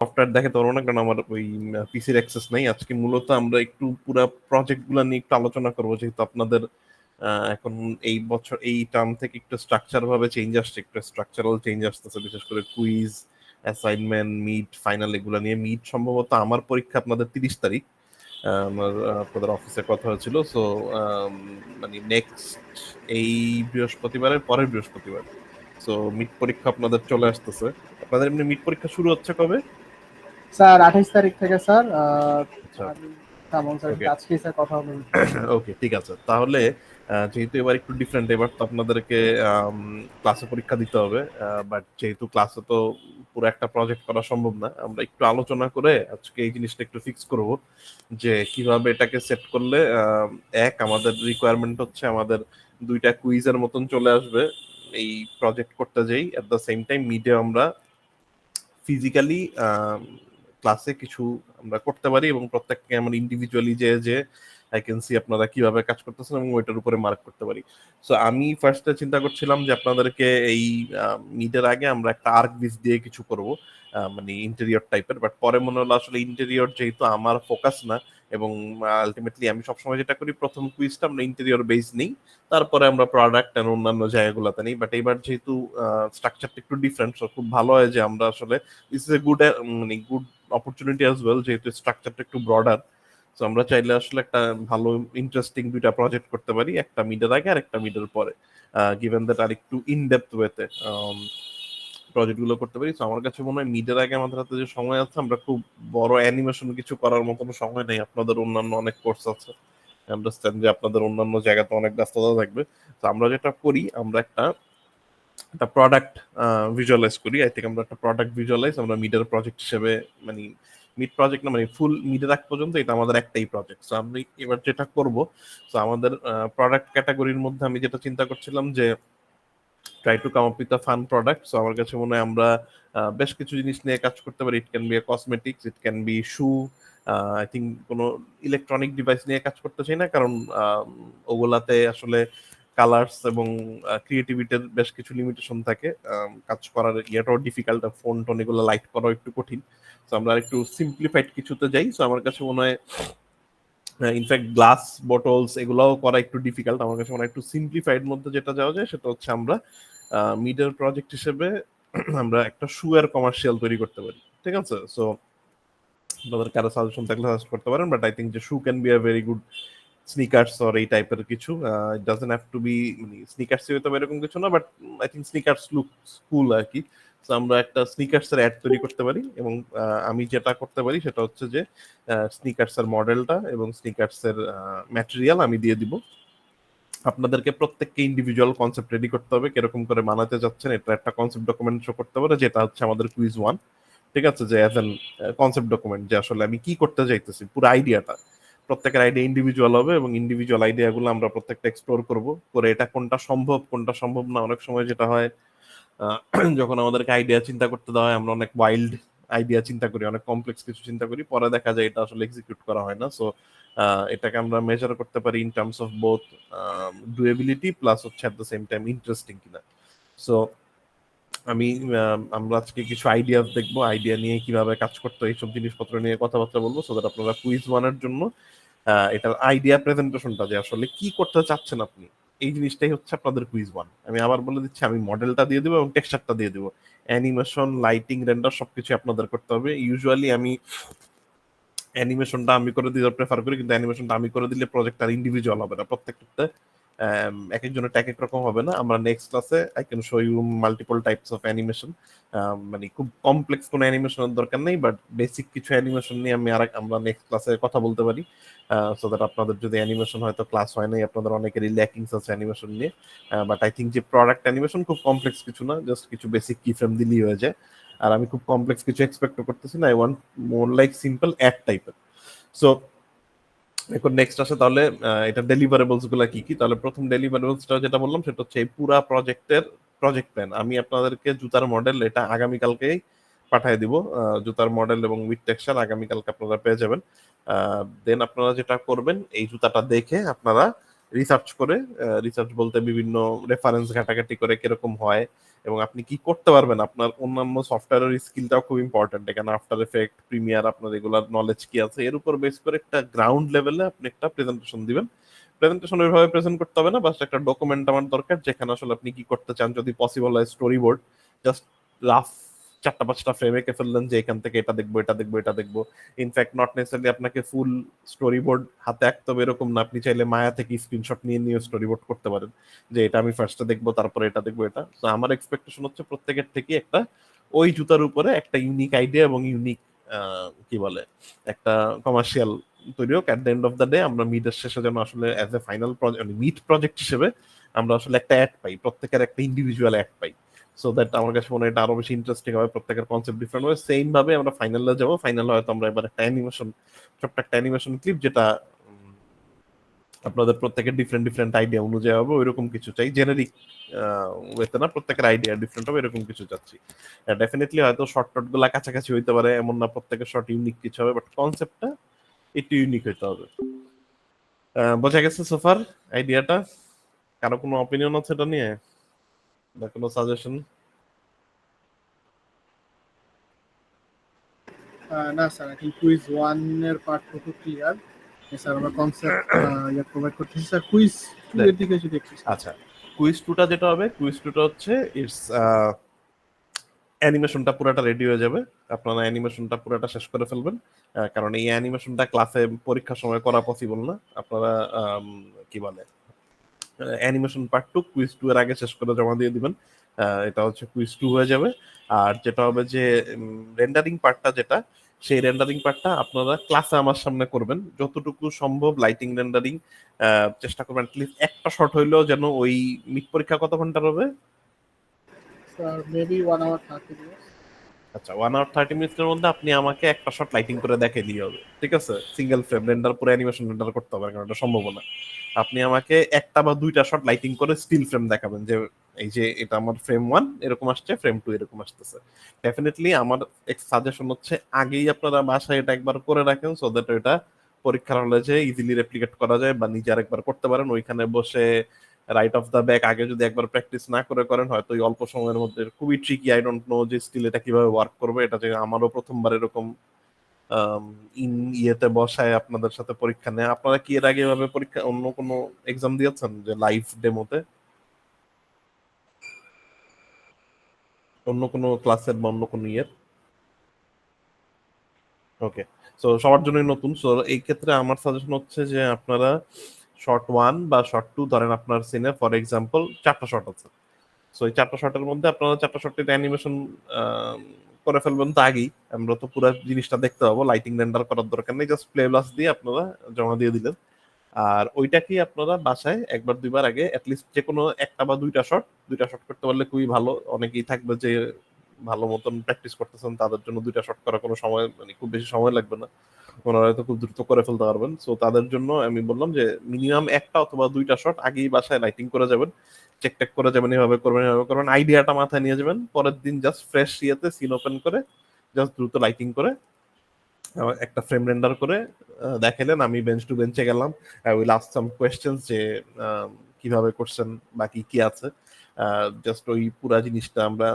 Software দেখে পারবো না, কারণ আমার ওই পিসির অ্যাক্সেস নাই। আজকে মূলত আমরা একটু পুরো প্রজেক্ট গুলা নিয়ে একটু আলোচনা করবো, যেহেতু আপনাদের এখন এই বছর এই টার্ম থেকে একটু স্ট্রাকচার ভাবে চেঞ্জ আসছে, একটু স্ট্রাকচারাল চেঞ্জ আসতেছে, বিশেষ করে কুইজ, অ্যাসাইনমেন্ট, মিড, ফাইনাল এগুলা নিয়ে। মিড সম্ভবত আমার পরীক্ষা আপনাদের 30 তারিখ, আমার আপনাদের অফিসে কথা হয়েছিল। সো মানে নেক্সট এই বৃহস্পতিবারের পরের বৃহস্পতিবার সো মিড পরীক্ষা আপনাদের চলে আসতেছে। আপনাদের এমনি মিড পরীক্ষা শুরু হচ্ছে কবে? স্যার 28 তারিখ থেকে স্যার। আচ্ছা, আমি তেমন স্যার ওকে। আজকেই স্যার কথা হলো। ওকে, ঠিক আছে তাহলে। যেহেতু এবার একটু ডিফারেন্ট, এবার তো আপনাদেরকে ক্লাসে পরীক্ষা দিতে হবে, বাট যেহেতু ক্লাসে তো পুরো একটা প্রজেক্ট করা সম্ভব না, আমরা একটু আলোচনা করে আজকে এই জিনিসটা একটু ফিক্স করব যে কিভাবে এটাকে সেট করলে এক আমাদের রিকোয়ারমেন্ট হচ্ছে আমাদের 2টা কুইজের মতন চলে আসবে এই প্রজেক্ট করতে যাই, এট দ্য সেম টাইম মিডে আমরা ফিজিক্যালি ক্লাসে কিছু আমরা করতে পারি এবং প্রত্যেককে আমরা ইন্ডিভিজুয়ালি যে যে আই ক্যান সি আপনারা কিভাবে কাজ করতেছেন এবং ওইটার উপরে মার্ক করতে পারি। সো আমি ফার্স্টে চিন্তা করছিলাম যে আপনাদেরকে এই মিডের আগে আমরা একটা আর্ক বিস দিয়ে কিছু করব, মানে ইন্টেরিয়র টাইপের। বাট পরে মনে হলো আসলে ইন্টেরিয়র যেহেতু আমার ফোকাস না, এবং আলটিমেটলি আমি সবসময় যেটা করি প্রথম কুইজটা আমরা ইন্টেরিয়র বেস নেই, তারপরে আমরা প্রোডাক্ট আর অন্যান্য জায়গাগুলোতে নেই। বাট এবার যেহেতু স্ট্রাকচারটা একটু ডিফারেন্ট, সো খুব ভালো হয় যে আমরা আসলে দিস ইজ এ গুড, মানে গুড অপরচুনিটি অ্যাজ ওয়েল, যেহেতু স্ট্রাকচারটা একটু ব্রডার। সো আমরা চাইলে আসলে একটা ভালো ইন্টারেস্টিং 2টা প্রজেক্ট করতে পারি, একটা মিডের আগে আর একটা মিডের পরে, গিভেন দ্যাট আর একটু ইন ডেপথ ওয়েতে প্রজেক্ট গুলো করতে পারি। তো আমার কাছে মনে হয় মিডের আগে আমাদের হাতে যে সময় আছে, আমরা খুব বড় অ্যানিমেশন কিছু করার মতন সময় নেই, আপনাদের অন্যান্য অনেক কোর্স আছে, আন্ডারস্ট্যান্ড যে আপনাদের অন্যান্য জায়গাতে অনেক ব্যস্ততা থাকবে। তো আমরা যেটা করি, আমরা একটা একটা প্রোডাক্ট ভিজুয়ালাইজ করি। আই থিঙ্ক আমরা একটা প্রোডাক্ট ভিজুয়ালাইজ আমরা মিডের প্রজেক্ট হিসেবে, মানে মিড প্রজেক্ট না, মানে ফুল মিডের আগ পর্যন্ত এটা আমাদের একটাই প্রজেক্ট। সো আমি এবার যেটা করব, সো আমাদের প্রোডাক্ট ক্যাটাগরির মধ্যে আমি যেটা চিন্তা করছিলাম যে try to come up with a fun product. So আমার কাছে মনে হয় আমরা বেশ কিছু জিনিস নিয়ে কাজ করতে পারি। It can be cosmetics, it can be shoe. I think কোনো ইলেকট্রনিক ডিভাইস নিয়ে কাজ করতে চাই না, কারণ ওগুলাতে আসলে কালার্স এবং ক্রিয়েটিভিটির বেশ কিছু লিমিটেশন থাকে, কাজ করার ইয়েটাও ডিফিকাল্ট, ফোন টোন এগুলো লাইট করাও একটু কঠিন। তো আমরা একটু সিম্পলিফাইড কিছুতে যাই। সো আমার কাছে মনে হয় ইনফ্যাক্ট গ্লাস বটলস এগুলাও করা একটু ডিফিকাল্ট। আমার কাছে মনে হয় একটু সিম্পলিফাইড মধ্যে যেটা যাওয়া যায় সেটা হচ্ছে আমরা মিডের প্রজেক্ট হিসেবে আমরা একটা শু এর কমার্শিয়াল তৈরি করতে পারি। ঠিক আছে, সো আপনাদের কারো সাজেশন থাকলে সাজেস্ট করতে পারেন, বাট আই থিঙ্ক যে shoe can be a very good sneakers or এই টাইপের কিছু। It doesn't have to be মানে স্নিকার্সই হতে হবে এরকম কিছু না, but I think sneakers look cool আর কি। তো আমরা একটা স্নিকার্সের অ্যাড তৈরি করতে পারি, এবং আমি যেটা করতে পারি সেটা হচ্ছে যে স্নিকার্সের মডেলটা এবং স্নিকার্সের ম্যাটেরিয়াল আমি দিয়ে দিব। আপনাদেরকে প্রত্যেককে ইন্ডিভিজুয়াল কনসেপ্ট রেডি করতে হবে, কিরকম করে বানাতে যাচ্ছেন এটা একটা কনসেপ্ট ডকুমেন্ট শো করতে পারে, যেটা হচ্ছে আমাদের কুইজ 1। ঠিক আছে, যে অ্যাজ এন কনসেপ্ট ডকুমেন্ট যে আসলে আমি কি করতে চাইতেছি, পুরো আইডিয়াটা। প্রত্যেকের আইডিয়া ইন্ডিভিজুয়াল হবে এবং ইন্ডিভিজুয়াল আইডিয়াগুলো আমরা প্রত্যেকটা এক্সপ্লোর করব, করে এটা কোনটা সম্ভব কোনটা সম্ভব না। অনেক সময় যেটা হয়, আহ, যখন আমাদেরকে আইডিয়া চিন্তা করতে দেওয়া হয়, আমরা অনেক ওয়াইল্ড আইডিয়া চিন্তা করি, অনেক কমপ্লেক্স কিছু চিন্তা করি, পরে দেখা যায় এটা আসলে এক্সিকিউট করা হয় না। সো এটাকে আমরা মেজার করতে পারি in terms of both doability plus হচ্ছে at the same time interesting কিনা। সো আমি আমরা আজকে কিছু আইডিয়া দেখবো, আইডিয়া নিয়ে কিভাবে কাজ করতে হয় এইসব জিনিসপত্র নিয়ে কথাবার্তা বলবো, সো দ্যাট আপনারা কুইজ ওয়ানের জন্য এটার আইডিয়া প্রেজেন্টেশনটা যে আসলে কি করতে চাচ্ছেন আপনি, এই জিনিসটাই হচ্ছে আপনাদের কুইজ 1। আমি আবার বলে দিচ্ছি, আমি মডেলটা দিয়ে দিব এবং টেক্সচারটা দিয়ে দিব, অ্যানিমেশন, লাইটিং, রেন্ডার সবকিছু আপনাদের করতে হবে। ইউজুয়ালি আমি অ্যানিমেশনটা আমি করে দিতে প্রেফার করি, কিন্তু অ্যানিমেশনটা আমি করে দিলে প্রজেক্ট আর ইন্ডিভিজুয়াল হবে না, প্রত্যেকটা এক একজনের এক এক রকম হবে না। আমরা নেক্সট ক্লাসে I can show you multiple types of animation. মানে খুব কমপ্লেক্স কোনো অ্যানিমেশনের দরকার নেই, বাট বেসিক কিছু অ্যানিমেশন নিয়ে আমরা নেক্সট ক্লাসে কথা বলতে পারি, সো দ্যাট আপনাদের যদি অ্যানিমেশন হয়তো ক্লাস হয় নাই, আপনাদের অনেকেরই ল্যাকিংস আছে অ্যানিমেশন নিয়ে। বাট আই থিঙ্ক যে প্রোডাক্ট অ্যানিমেশন খুব কমপ্লেক্স কিছু না, জাস্ট কিছু বেসিক কি ফ্রেম দিলেই হয়ে যায়। আর আমি খুব কমপ্লেক্স কিছু এক্সপেক্ট করতেছি না, I want more like simple ad টাইপের। সো এখন নেক্সট আসে তাহলে এটা ডেলিভারেবলস গুলা কি কি। তাহলে প্রথম ডেলিভারেবলসটা যেটা বললাম সেটা হচ্ছে এই পুরা প্রজেক্টের প্রজেক্ট প্ল্যান। আমি আপনাদেরকে জুতার মডেল এটা আগামীকালকেই পাঠিয়ে দিব, জুতার মডেল এবং উইথ টেক্সচার আগামীকালকে আপনারা পেয়ে যাবেন। দেন আপনারা যেটা করবেন, এই জুতাটা দেখে আপনারা রিসার্চ করে, রিসার্চ বলতে বিভিন্ন রেফারেন্স ঘাটাঘাটি করে কিরকম হয় এবং আপনি কি করতে পারবেন, আপনার অন্যান্য সফটওয়্যারের স্কিলটাও খুব ইম্পর্টেন্ট এখানে, আফটার এফেক্ট, প্রিমিয়ার, আপনার এগুলার নলেজ কি আছে, এর উপর বেস করে একটা গ্রাউন্ড লেভেলে আপনি একটা প্রেজেন্টেশন দিবেন। প্রেজেন্টেশন ওইভাবে প্রেজেন্ট করতে হবে না, বাস একটা ডকুমেন্ট আমার দরকার যেখানে আসলে আপনি কি করতে চান, যদি পসিবল হয় স্টোরি বোর্ড, জাস্ট রাফ 4টা 5টা ফ্রেম এঁকে ফেললেন যে এখান থেকে এটা দেখবো এটা দেখবো এটা দেখবো। ইনফ্যাক্ট নট নেসেসারি আপনাকে ফুল স্টোরি বোর্ড হাতে আঁকতে হবে এরকম না, আপনি চাইলে মায়া থেকে স্ক্রিনশট নিয়ে নিয়ে স্টোরি বোর্ড করতে পারেন যে এটা আমি ফার্স্টে দেখবো তারপরে এটা দেখবো। এটা তো আমার এক্সপেকটেশন হচ্ছে প্রত্যেকের থেকে একটা ওই জুতার উপরে একটা ইউনিক আইডিয়া এবং ইউনিক কি বলে একটা কমার্শিয়াল তৈরি হোক। At the end of the day আমরা মিডের শেষে যেন আসলে as a final mid project হিসেবে আমরা আসলে একটা অ্যাড পাই, প্রত্যেকের একটা ইন্ডিভিজুয়াল অ্যাড পাই। সো দ্যাট আমার কাছে মনে হয় এটা আরো বেশি ইন্টারেস্টিং হবে, প্রত্যেকের কনসেপ্ট ডিফারেন্ট হবে। সেম ভাবে আমরা ফাইনালে যাবো, ফাইনালে হয়তো আমরা এবার একটা অ্যানিমেশন, ছোট্ট একটা অ্যানিমেশন ক্লিপ যেটা আপনাদের প্রত্যেকের ডিফারেন্ট ডিফারেন্ট আইডিয়া অনুযায়ী হবে, ওইরকম কিছু চাই, জেনারিক ওয়েতে না, প্রত্যেকের আইডিয়া ডিফারেন্ট হবে এরকম কিছু চাচ্ছি। ডেফিনেটলি হয়তো শর্ট টট গুলা কাছাকাছি হইতে পারে, এমন না প্রত্যেকের শর্ট ইউনিক কিছু হবে, বাট কনসেপ্টটা একটু ইউনিক হইতে হবে। বোঝা গেছে সোফার আইডিয়াটা? কারো কোনো অপিনিয়ন আছে এটা নিয়ে বা কোনো সাজেশন? না স্যার, আই থিঙ্ক কুইজ 1 এর পার্টটুকু ক্লিয়ার। স্যার আমরা কনসেপ্ট ইয়া প্রোভাইড করতেছি স্যার। কুইজ 2 এর দিকে যদি একটু আচ্ছা, কুইজ টুটা যেটা হবে, কুইজ টুটা হচ্ছে ইটস অ্যানিমেশনটা পুরোটা রেডি হয়ে যাবে, আপনারা অ্যানিমেশনটা পুরোটা শেষ করে ফেলবেন, কারণ এই অ্যানিমেশনটা ক্লাসে পরীক্ষার সময় করা পসিবল না। আপনারা কি বলে animation part two quiz two এর আগে শেষ করে জমা দিয়ে দিবেন, এটা হচ্ছে কুইজ টু হয়ে যাবে। আর যেটা হবে যে রেন্ডারিং পার্টটা, যেটা সেই রেন্ডারিং পার্টটা আপনারা ক্লাসে আমার সামনে করবেন যতটুকু সম্ভব, লাইটিং রেন্ডারিং চেষ্টা করবেন, অ্যাটলিস্ট একটা শট হইলেও যেন ওই মিড পরীক্ষা কত ঘন্টার হবে? Sir maybe 1 hour 30 minutes. আচ্ছা, 1 hour 30 মিনিটের মধ্যে আপনি আমাকে একটা শট লাইটিং করে দেখে দিয়ে হবে, ঠিক আছে? সিঙ্গেল ফ্রেম রেন্ডার, পুরো অ্যানিমেশন রেন্ডার করতে হবে কারণ এটা সম্ভব না। আপনি আমাকে একটা বা দুইটা শট লাইটিং করে স্টিল ফ্রেম দেখাবেন যে এই যে এটা আমার ফ্রেম 1 এরকম আসছে, ফ্রেম 2 এরকম আসতেছে। ডেফিনেটলি আমার সাজেশন হচ্ছে আগেই আপনারা বাসায় এটা একবার করে রাখেন, সো দ্যাট এটা পরীক্ষার হলে যে ইজিলি রেপ্লিকেট করা যায়, বা নিজে আরেকবার করতে পারেন ওইখানে বসে রাইট অফ দা ব্যাক। আগে যদি একবার প্র্যাকটিস না করে করেন হয়তো এই অল্প সময়ের মধ্যে খুবই ট্রিকি, আই ডোন্ট নো যে স্টিল এটা কিভাবে ওয়ার্ক করবে। এটা যে আমারও প্রথমবার এরকম ইন ইয়েতে বসায় আপনাদের সাথে পরীক্ষা নেয়। আপনারা কি এর আগে এভাবে পরীক্ষা অন্য কোনো এক্সাম দিয়েছেন যে লাইভ ডেমোতে, অন্য কোনো ক্লাসের বা অন্য কোনো ইয়ের? ওকে, সো সবার জন্যই নতুন। সো এই ক্ষেত্রে আমার সাজেশন হচ্ছে যে আপনারা শর্ট 1 বা শর্ট 2 ধরেন, আপনার সিনে ফর এক্সাম্পল 4টা শট আছে, সো এই 4টা শটের মধ্যে আপনারা 4টা শটের অ্যানিমেশন করে ফেলবেন। তো আগেই আমরা তো পুরো জিনিসটা দেখতে পাবো, লাইটিং রেন্ডার করার দরকার নেই, জাস্ট প্লে ব্লাস দিয়ে আপনারা জমা দিয়ে দিলেন। আর ওইটাকেই আপনারা বাসায় একবার দুইবার আগে অ্যাটলিস্ট যে কোনো একটা বা দুইটা শট করতে পারলে খুবই ভালো। অনেকেই থাকবে যে ভালো মতন প্র্যাকটিস করতেছেন, তাদের জন্য দুইটা শট করা কোনো সময় মানে খুব বেশি সময় লাগবে না, ওনারা হয়তো খুব দ্রুত করে ফেলতে পারবেন। সো তাদের জন্য আমি বললাম যে মিনিমাম একটা অথবা দুইটা শট আগেই বাসায় লাইটিং করে যাবেন, চেক টেক করে যাবেন, এভাবে করবেন এভাবে করবেন, আইডিয়াটা মাথায় নিয়ে যাবেন। পরের দিন জাস্ট ফ্রেশ ইয়েতে সিন ওপেন করে জাস্ট দ্রুত লাইটিং করে একটা ফ্রেম রেন্ডার করে দেখালেন। আমি বেঞ্চ টু বেঞ্চে গেলাম, I will ask some questions যে কিভাবে করছেন বা কি কি আছে, জাস্ট ওই পুরা জিনিসটা আমরা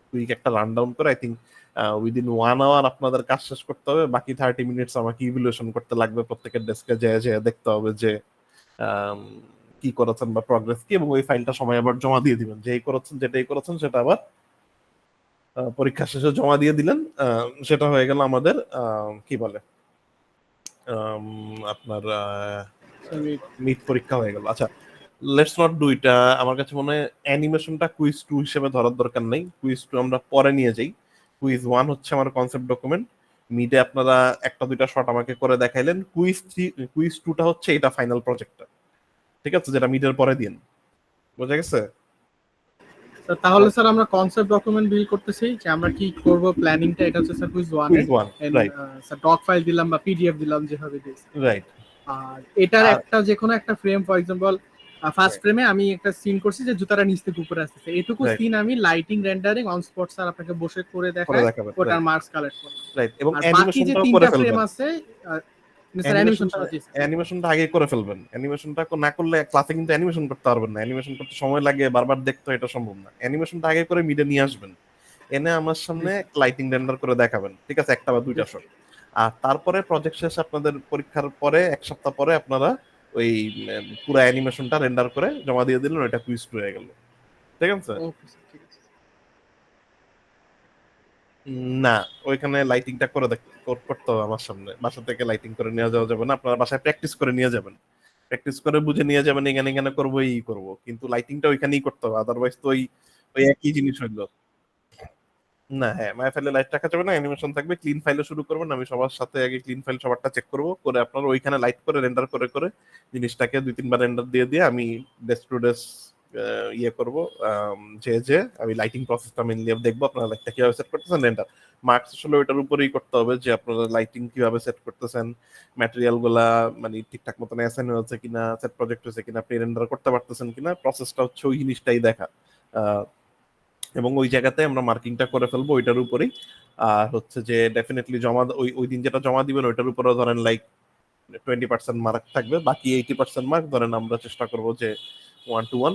কুইক একটা রান ডাউন করে আই থিঙ্ক উইদিন 1 hour আপনাদের কাজ শেষ করতে হবে। বাকি 30 মিনিটস আমাকে ইভ্যালুয়েশন করতে লাগবে, প্রত্যেকের ডেস্কে যেয়ে যেয়ে দেখতে হবে যে আম, কি করেছেন বা প্রগ্রেস কি, এবং ওই ফাইলটা সময় আবার জমা দিয়ে দিবেন, যেই করেছেন যেটাই করেছেন সেটা আবার পরীক্ষা শেষে জমা দিয়ে দিলেন। সেটা হয়ে গেল আমাদের কি বলে আপনার মিড পরীক্ষা হয়ে গেল। আচ্ছা, লেটস নট ডু এটা। আমার কাছে মনে হয় অ্যানিমেশনটা কুইজ টু হিসেবে ধরার দরকার নেই, কুইজ টু আমরা পরে নিয়ে যাই। কুইজ ওয়ান হচ্ছে আমার কনসেপ্ট ডকুমেন্ট, মিডে আপনারা একটা দুইটা শট আমাকে করে দেখাইলেন, কুইজ থ্রি, কুইজ টুটা হচ্ছে এটা ফাইনাল প্রজেক্টটা, ঠিক আছে, যেটা মিডের পরে দিন। বোঝা গেছে? তাহলে স্যার আমরা কনসেপ্ট ডকুমেন্ট বিল করতেছি যে আমরা কি করব, প্ল্যানিংটা এটা হচ্ছে স্যার কুইজ 1 কুইজ এর। One, right sir doc file দিলাম বা পিডিএফ দিলাম যেভাবে দিয়েছি। রাইট। আর এটার আর একটা যে কোনো একটা ফ্রেম, ফর এক্সাম্পল ফার্স্ট ফ্রেমে আমি একটা সিন করছি যে জুতাটা নিচ থেকে উপরে আসতেছে, এটুকু রাইট সিন আমি lighting rendering on spot sir আপনাকে বসে করে করে দেখায় দেখাবেন, ওটার রাইট মার্কস কালেক্ট করলাম। রাইট, এবং আর বাকি যে অ্যানিমেশনটাও করে 3টা ফ্রেম ফেলবেন। আছে স্যার অ্যানিমেশনটা জি স্যার। অ্যানিমেশনটা আগে করে ফেলবেন। অ্যানিমেশনটা না করলে ক্লাসে কিন্তু অ্যানিমেশন করতে পারবেন না। অ্যানিমেশন করতে সময় লাগে, বারবার দেখতে হয়, এটা সম্ভব না। অ্যানিমেশনটা আগে করে মিডে নিয়ে আসবেন, এনে আমার জি সামনে স্যার। লাইটিং রেন্ডার করে দেখাবেন, ঠিক আছে, একটা বা জি দুইটা স্যার। শট। আর তারপরে প্রজেক্ট শেষে আপনাদের পরীক্ষার পরে 1 সপ্তাহ পরে আপনারা ওই পুরো অ্যানিমেশনটা রেন্ডার করে জমা দিয়ে দিলেন, ওইটা কুইজ হয়ে গেল, ঠিক আছে। ওকে স্যার, ঠিক আছে। না, ওইখানে লাইটিংটা করে করতে হবে আমার সামনে। বাসা থেকে লাইটিং করে নিয়ে যাওয়া যাবে না, আপনারা বাসায় প্র্যাকটিস করে নিয়ে যাবেন। প্র্যাকটিস করে বুঝে নিয়ে যাবেন, এখানে এখানে করবো, এই করবো, কিন্তু লাইটিংটা ওইখানেই করতে হবে, আদারওয়াইজ তো ওই ওই একই জিনিস হইলো না। হ্যাঁ, মায়া ফাইলে লাইট রাখা যাবে না, অ্যানিমেশন থাকবে। ক্লিন ফাইলে শুরু করবেন, আমি সবার সাথে আগে ক্লিন ফাইল সবারটা চেক করবো, করে আপনার ওইখানে লাইট করে রেন্ডার করে করে জিনিসটাকে 2-3 বার রেন্ডার দিয়ে দিয়ে আমি ডেস্ক টু ডেস্ক ইয়ে করবো। যে আমি লাইটিং প্রসেসটা মেনলি দেখবো, আপনারা লাইটটা কিভাবে সেট করতেছেন, রেন্ডার মার্কস আসলে ওইটার উপরেই করতে হবে, যে আপনারা লাইটিং কিভাবে সেট করতেছেন, ম্যাটেরিয়াল গুলা মানে ঠিকঠাক মতন অ্যাসাইন হয়েছে কিনা, সেট প্রজেক্ট হয়েছে কিনা, আপনি রেন্ডার করতে পারতেছেন কিনা, প্রসেসটা হচ্ছে ওই জিনিসটাই দেখা। এবং ওই জায়গাতে আমরা মার্কিংটা করে ফেলবো ওইটার উপরেই। আর হচ্ছে যে ডেফিনেটলি জমা ওই ওই দিন যেটা জমা দিবেন ওইটার উপরে ধরেন লাইক 20% মার্ক থাকবে, বাকি 80% মার্ক ধরেন আমরা চেষ্টা করবো যে 1 to 1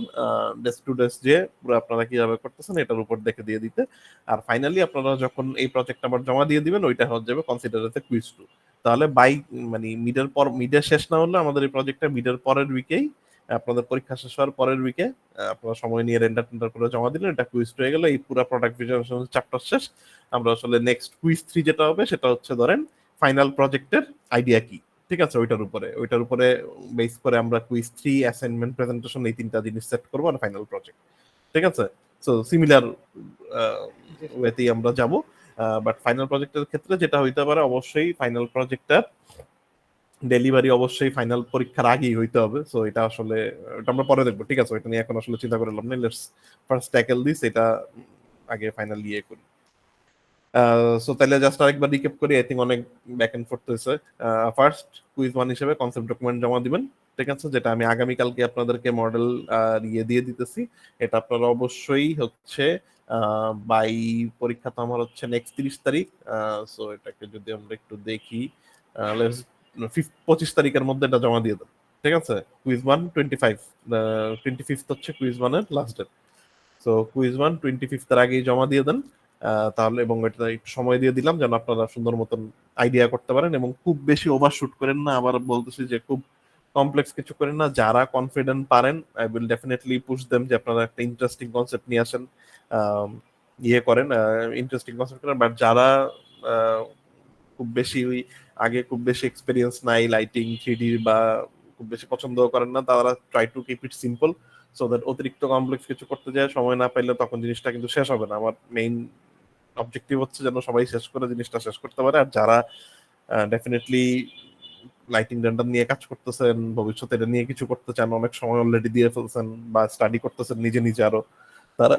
ডেস্ক টু ডেস্ক যে পুরো আপনারা কিভাবে করতেছেন এটার উপর দেখে দিয়ে দিতে। আর ফাইনালি আপনারা যখন এই প্রজেক্ট আবার জমা দিয়ে দিবেন, ওইটা হয়ে যাবে কনসিডারেতে কুইজ 2। তাহলে বাই মানে মিডের শেষ না হলে আমাদের এই প্রজেক্টটা মিডের পরের উইকেই, আপনাদের পরীক্ষা শেষ হওয়ার পরের উইকে আপনারা সময় নিয়ে রেন্ডার টেন্ডার করে জমা দিলেন, এটা কুইজ হয়ে গেল, এই পুরো প্রোডাক্ট ভিজুয়ালাইজেশন চ্যাপ্টার শেষ। আমরা আসলে নেক্সট কুইজ 3 যেটা হবে সেটা হচ্ছে ধরেন ফাইনাল প্রজেক্টের আইডিয়া কি, ঠিক আছে, ওইটার উপরে বেস করে আমরা কুইজ 3, অ্যাসাইনমেন্ট, প্রেজেন্টেশন, এই 3টা জিনিস সেট করবো আর ফাইনাল প্রজেক্ট, ঠিক আছে। সো সিমিলার জি স্যার। ওয়েতেই আমরা যাব। বাট ফাইনাল প্রজেক্টের ক্ষেত্রে যেটা হইতে পারে, অবশ্যই ফাইনাল প্রজেক্টটা ডেলিভারি অবশ্যই ফাইনাল পরীক্ষার আগেই হইতে হবে। সো এটা আসলে ওটা আমরা পরে দেখবো, ঠিক আছে, ওইটা নিয়ে এখন আসলে চিন্তা করে লাভ নেই। লেটস ফার্স্ট ট্যাকেল দিস, এটা আগে ফাইনাল ইয়ে করি। সো তাহলে জাস্ট আরেকবার রিক্যাপ করি, আই থিঙ্ক অনেক ব্যাক এন্ড ফোর্থ হয়েছে। ফার্স্ট কুইজ 1 হিসেবে কনসেপ্ট ডকুমেন্ট জমা দিবেন, ঠিক আছে, যেটা আমি আগামীকালকে আপনাদেরকে মডেল ইয়ে দিয়ে দিতেছি। এটা আপনারা অবশ্যই হচ্ছে বাই, পরীক্ষা তো আমার হচ্ছে নেক্সট 30 তারিখ। সো এটাকে যদি আমরা একটু দেখি, 25 তারিখের মধ্যে এটা জমা দিয়ে দেন, ঠিক আছে। কুইজ 1 25 হচ্ছে কুইজ 1 এর লাস্ট ডেট। সো কুইজ 1 25 এর আগেই জমা দিয়ে দেন। তাহলে এবং এটা একটু সময় দিয়ে দিলাম যেন আপনারা সুন্দর মতন আইডিয়া করতে পারেন, এবং খুব বেশি ওভারশুট করেন না। আবার বলতেছি যে খুব কমপ্লেক্স কিছু করেন না। যারা কনফিডেন্ট পারেন, I will definitely push them যে আপনারা একটা ইন্টারেস্টিং কনসেপ্ট নিয়ে আসেন, ইয়ে করেন, ইন্টারেস্টিং কনসেপ্ট করেন। বাট যারা আহ, খুব বেশি ওই আগে খুব বেশি এক্সপিরিয়েন্স নাই লাইটিং 3D বা খুব বেশি পছন্দ করেন না, তারা try to keep it simple, so that অতিরিক্ত কমপ্লেক্স কিছু করতে যায় সময় না পাইলে তখন জিনিসটা কিন্তু শেষ হবে না। আমার মেইন অবজেক্টিভ হচ্ছে যেন সবাই শেষ করে জিনিসটা শেষ করতে পারে। আর যারা ডেফিনেটলি লাইটিং রেন্ডার নিয়ে কাজ করতেছেন, ভবিষ্যতে এটা নিয়ে কিছু করতে চান, অনেক সময় অলরেডি দিয়ে ফেলছেন বা স্টাডি করতেছেন নিজে নিজে আরো, তারা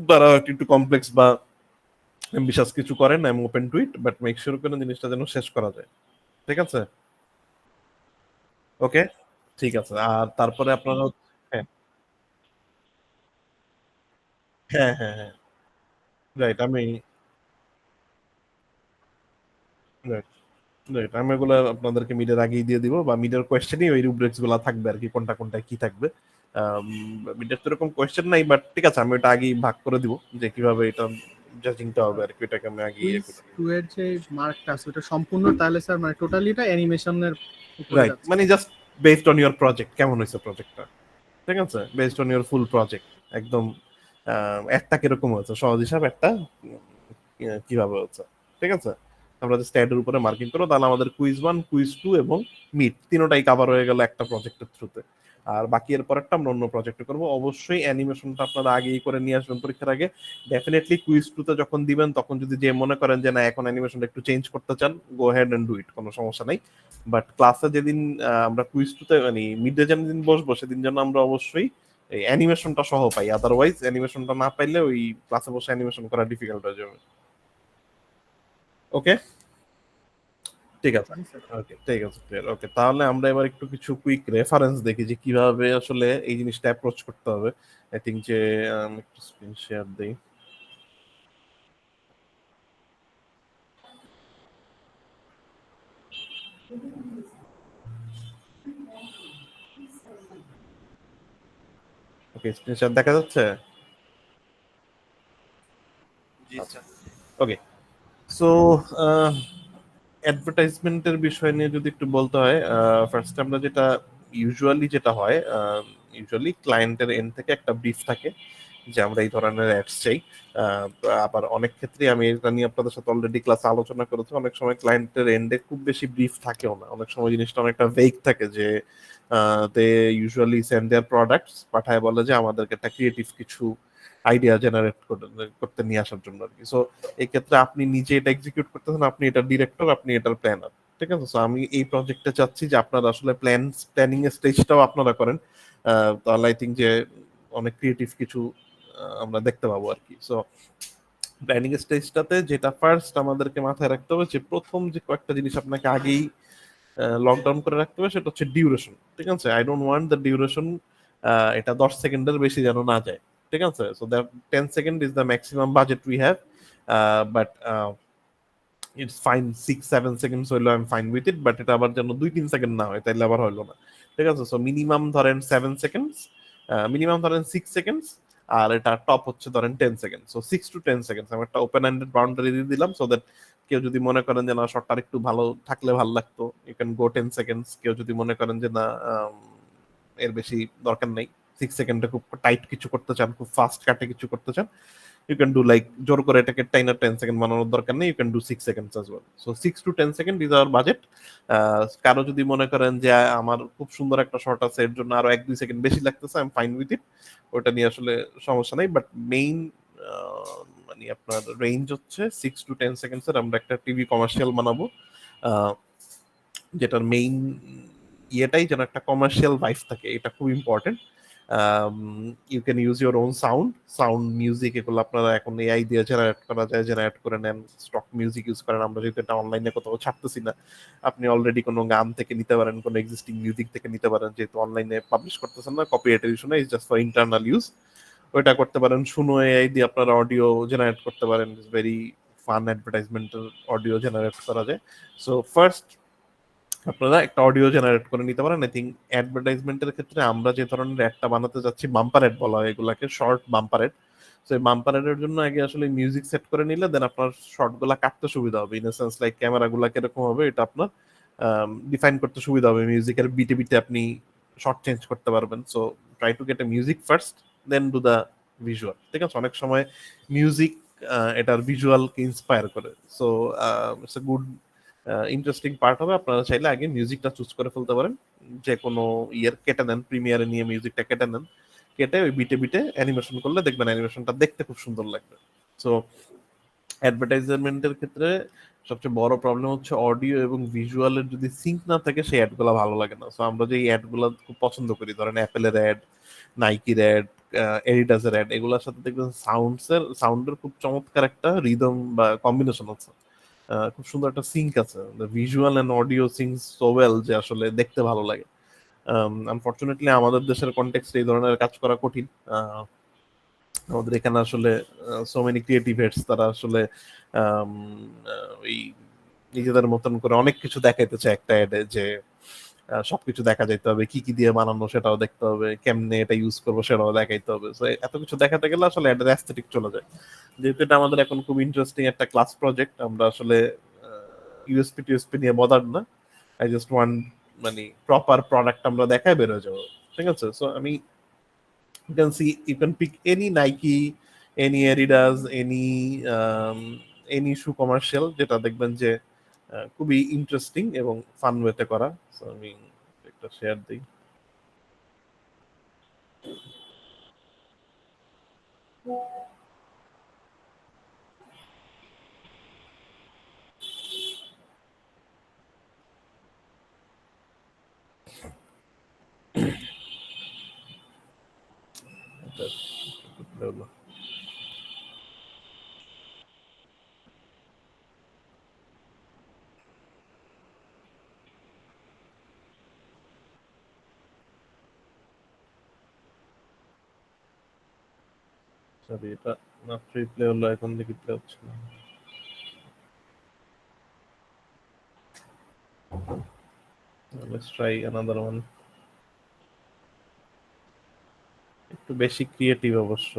তারা একটু কমপ্লেক্স বা বিশ্বাস কিছু করেন, I am open to it, but make sure করেন জিনিসটা যেন শেষ করা যায়, ঠিক আছে। ওকে, ঠিক আছে। আর তারপরে আপনারা হ্যাঁ, হ্যাঁ, হ্যাঁ, হ্যাঁ, রাইট। আমি রাইট, রাইট, আমি এগুলো আপনাদেরকে মিডের আগেই দিয়ে দিব, বা মিডের কোয়েশ্চেনই ওই রুব্রিক্স গুলো থাকবে আর কি, কোনটা কোনটা কি থাকবে। মিডের তো এরকম কোয়েশ্চেন নাই, বাট ঠিক আছে, আমি ওটা আগেই ভাগ করে দিব যে কিভাবে এটা জাজিংটা হবে আর কি, এটাকে আমি আগে ইয়ে কুইজ করে দিব। 2 এর যে মার্কটা আছে ওটা সম্পূর্ণ তাহলে স্যার মানে টোটালি এটা অ্যানিমেশনের উপরে রাইট, যাচ্ছে। মানে just based on your project, কেমন হয়েছে প্রজেক্টটা, ঠিক আছে, based on your full project, একদম একটা কিরকম হয়েছে, সহজ হিসাব একটা কিভাবে হচ্ছে, ঠিক আছে। আমরা যে স্ট্যাটের উপরে মার্কিং করবো, তাহলে আমাদের কুইজ 1, কুইজ 2 এবং মিড তিনোটাই কভার হয়ে গেল একটা প্রজেক্টের থ্রুতে। আর বাকি এর পরেরটা আমরা অন্য প্রজেক্টে করবো। অবশ্যই অ্যানিমেশনটা আপনারা আগেই করে নিয়ে আসবেন পরীক্ষার আগে। ডেফিনেটলি কুইজ 2 তে যখন দিবেন তখন যদি যে মনে করেন যে না এখন অ্যানিমেশনটা একটু চেঞ্জ করতে চান, গো হেড এন্ড ডু ইট, কোনো সমস্যা নাই। বাট ক্লাসে যেদিন আমরা কুইজ 2 তে মানে মিড ডে যেদিন বসবো সেদিন যেন আমরা অবশ্যই এই অ্যানিমেশনটা সহ পাই, আদারওয়াইজ অ্যানিমেশনটা না পাইলে ওই ক্লাসে বসে অ্যানিমেশন করা ডিফিকাল্ট হয়ে যাবে। ওকে, ঠিক আছে। জি স্যার। ওকে, ঠিক আছে, ক্লিয়ার। ওকে, তাহলে আমরা এবার একটু কিছু কুইক রেফারেন্স দেখি যে কিভাবে আসলে এই জিনিসটা অ্যাপ্রোচ করতে হবে। আই থিঙ্ক যে একটু স্ক্রিন শেয়ার দেই। ওকে, স্ক্রিনশট দেখা যাচ্ছে? জি আচ্ছা, স্যার। ওকে। সো অ্যাডভার্টাইজমেন্টের বিষয় নিয়ে যদি একটু বলতে হয়, ফার্স্ট আমরা যেটা হয়, ইউজুয়ালি ক্লায়েন্টের এন্ড থেকে একটা ব্রিফ থাকে যে আমরা এই ধরনের অ্যাডস চাই। আহ, আবার অনেক ক্ষেত্রে আমি এটা নিয়ে আপনাদের সাথে অলরেডি ক্লাসে আলোচনা করেছি, অনেক সময় ক্লায়েন্টের এন্ডে খুব বেশি ব্রিফ থাকেও না, অনেক সময় জিনিসটা অনেকটা ভেগ থাকে যে দে ইউজুয়ালি সেন্ড দেয়ার প্রোডাক্টস পাঠায়, বলে যে আমাদেরকে একটা ক্রিয়েটিভ কিছু আইডিয়া জেনারেট করতে নিয়ে আসার জন্য আর কি। সো এই ক্ষেত্রে আপনি নিজে এটা এক্সিকিউট করতেছেন, আপনি এটার ডিরেক্টর, আপনি এটার প্ল্যানার, ঠিক আছে? সো আমি এই প্রজেক্টে চাচ্ছি যে আপনারা আসলে প্ল্যানিং এর স্টেজটাও আপনারা করেন, তাহলে আই থিঙ্ক যে অনেক ক্রিয়েটিভ কিছু আমরা দেখতে পাবো আর কি। সো প্ল্যানিং স্টেজটাতে যেটা ফার্স্ট আমাদেরকে মাথায় রাখতে হবে, যে প্রথম যে কয়েকটা জিনিস আপনাকে আগেই লকডাউন করে রাখতে হবে, সেটা হচ্ছে ডিউরেশন, ঠিক আছে? I don't want the duration এটা 10 সেকেন্ডের বেশি যেন না যায়, ঠিক আছে? So that 10 second is the maximum budget we have, but it's fine 6-7 seconds হইলো, I am fine with it, but এটা আবার যেন 2-3 সেকেন্ড না হয়, তাইলে আবার হইলো না, ঠিক আছে? সো মিনিমাম ধরেন 7 সেকেন্ডস, মিনিমাম ধরেন 6 সেকেন্ডস, আর এটা টপ হচ্ছে ধরেন 10 সেকেন্ড। সো 6 to 10 সেকেন্ডস আমি একটা ওপেন এন্ডেড বাউন্ডারি দিয়ে দিলাম, সো দ্যাট কেউ যদি মনে করেন যে না শর্টটা একটু ভালো থাকলে ভালো লাগতো, ইউ ক্যান গো 10 সেকেন্ডস। কেউ যদি মনে করেন যে না এর বেশি দরকার নেই, 6 সেকেন্ডে খুব টাইট কিছু করতে চান, খুব ফাস্ট কাটে কিছু করতে চান, ইউ ক্যান ডু লাইক জোর করে এটাকে টাইনা 10 সেকেন্ড বানানোর দরকার নেই, you can do 6 seconds as well. So 6 to 10 second is our budget. কারো যদি মনে করেন যে আমার খুব সুন্দর একটা শর্ট আছে, এর জন্য আরো 1-2 সেকেন্ড বেশি লাগতেছে, আই এম ফাইন উইথ ইট, ওটা নিয়ে আসলে সমস্যা নেই। বাট মেইন মানে আপনার রেঞ্জ হচ্ছে 6 to 10 সেকেন্ডস এর। আমরা একটা টিভি কমার্শিয়াল বানাবো, আহ, যেটার মেইন ইয়েটাই যেন একটা কমার্শিয়াল ভাইব থাকে, এটা খুব important. You can use your own sound music, এগুলো আপনারা এখন এআই দিয়ে জেনারেট করা যায়, জেনারেট করে নেন, স্টক মিউজিক ইউজ করেন। আমরা যেহেতু এটা অনলাইনে কোথাও ছাড়তেছি না, আপনি অলরেডি কোনো গান থেকে নিতে পারেন, কোনো এক্সিস্টিং মিউজিক থেকে নিতে পারেন, যেহেতু অনলাইনে পাবলিশ করতেছেন না, কপিরাইটের ইস্যু না, is just for internal use. ওইটা করতে পারেন। শুনো এআই দিয়ে আপনারা অডিও জেনারেট করতে পারেন, ইটস ভেরি ফান, অ্যাডভার্টাইজমেন্টের অডিও জেনারেট করা যায়। সো ফার্স্ট আপনারা একটা অডিও জেনারেট করে নিতে পারেন। আই থিঙ্ক অ্যাডভার্টাইজমেন্টের ক্ষেত্রে আমরা যে ধরনের অ্যাডটা বানাতে যাচ্ছি, বাম্পার অ্যাড বলা হয় এগুলাকে, শর্ট বাম্পার অ্যাড। তো এই বাম্পার অ্যাডের জন্য আগে আসলে মিউজিক সেট করে নিলে দেন আপনার শর্ট গুলা কাটতে সুবিধা হবে, ইন সেন্স লাইক ক্যামেরা গুলা কিরকম হবে এটা আপনার ডিফাইন করতে সুবিধা হবে, মিউজিকের বিটে বিটে আপনি শর্ট চেঞ্জ করতে পারবেন। So try to get a music first, then do the visual, ঠিক আছে? অনেক সময় মিউজিক এটার ভিজুয়ালকে ইন্সপায়ার করে। So it's a good interesting part হবে। আপনারা চাইলে আগে মিউজিকটা চুজ করে ফেলতে পারেন, যে কোনো ইয়ের কেটে নেন, প্রিমিয়ারে নিয়ে মিউজিকটা কেটে নেন, কেটে ওই বিটে বিটে অ্যানিমেশন করলে দেখবেন অ্যানিমেশনটা দেখতে খুব সুন্দর লাগবে। সো অ্যাডভার্টাইজমেন্টের ক্ষেত্রে সবচেয়ে বড় প্রবলেম হচ্ছে অডিও এবং ভিজুয়ালের যদি সিঙ্ক না থাকে, সেই অ্যাডগুলো ভালো লাগে না। সো আমরা যে অ্যাডগুলো খুব পছন্দ করি, ধরেন অ্যাপেলের অ্যাড, নাইকির অ্যাড, এডিডাসের অ্যাড, এগুলোর সাথে দেখবেন সাউন্ডের খুব চমৎকার একটা রিদম বা কম্বিনেশন আছে, খুব সুন্দর একটা সিঙ্ক আছে, visual and audio sync so well যে আসলে দেখতে ভালো লাগে। আনফরচুনেটলি আমাদের দেশের কনটেক্সটে এই ধরনের কাজ করা কঠিন। আমাদের এখানে আসলে সো মেনি ক্রিয়েটিভ হেডস, তারা আসলে আম, ওই নিজেদের মতন করে অনেক কিছু দেখাইতে চায় একটা অ্যাডে, যে সবকিছু দেখা যাইতে হবে, কি কি দিয়ে বানানো সেটাও দেখতে হবে, কেমনে এটা ইউজ করবো সেটাও দেখাইতে হবে। তো এত কিছু দেখাতে গেলে আসলে অ্যাডের অ্যাস্থেটিক চলে যায়। যেহেতু এটা আমাদের এখন খুব ইন্টারেস্টিং একটা ক্লাস প্রজেক্ট, আমরা আসলে ইউএসপি টিউএসপি নিয়ে বদার না, আই জাস্ট ওয়ান মানে প্রপার প্রোডাক্ট আমরা দেখায় বেরোয় যাবো, ঠিক আছে? সো আমি you can see, you can pick any Nike, any Adidas, any shoe commercial, যেটা দেখবেন যে খুবই ইন্টারেস্টিং এবং ফান ওয়েতে করা। সো আমি একটা শেয়ার দিই। এটা হলো। সরি, এটা মাত্র রিপ্লে হলো, এখন দেখি প্লে হচ্ছে না। Let's try another one. একটু বেশি ক্রিয়েটিভ অবশ্য।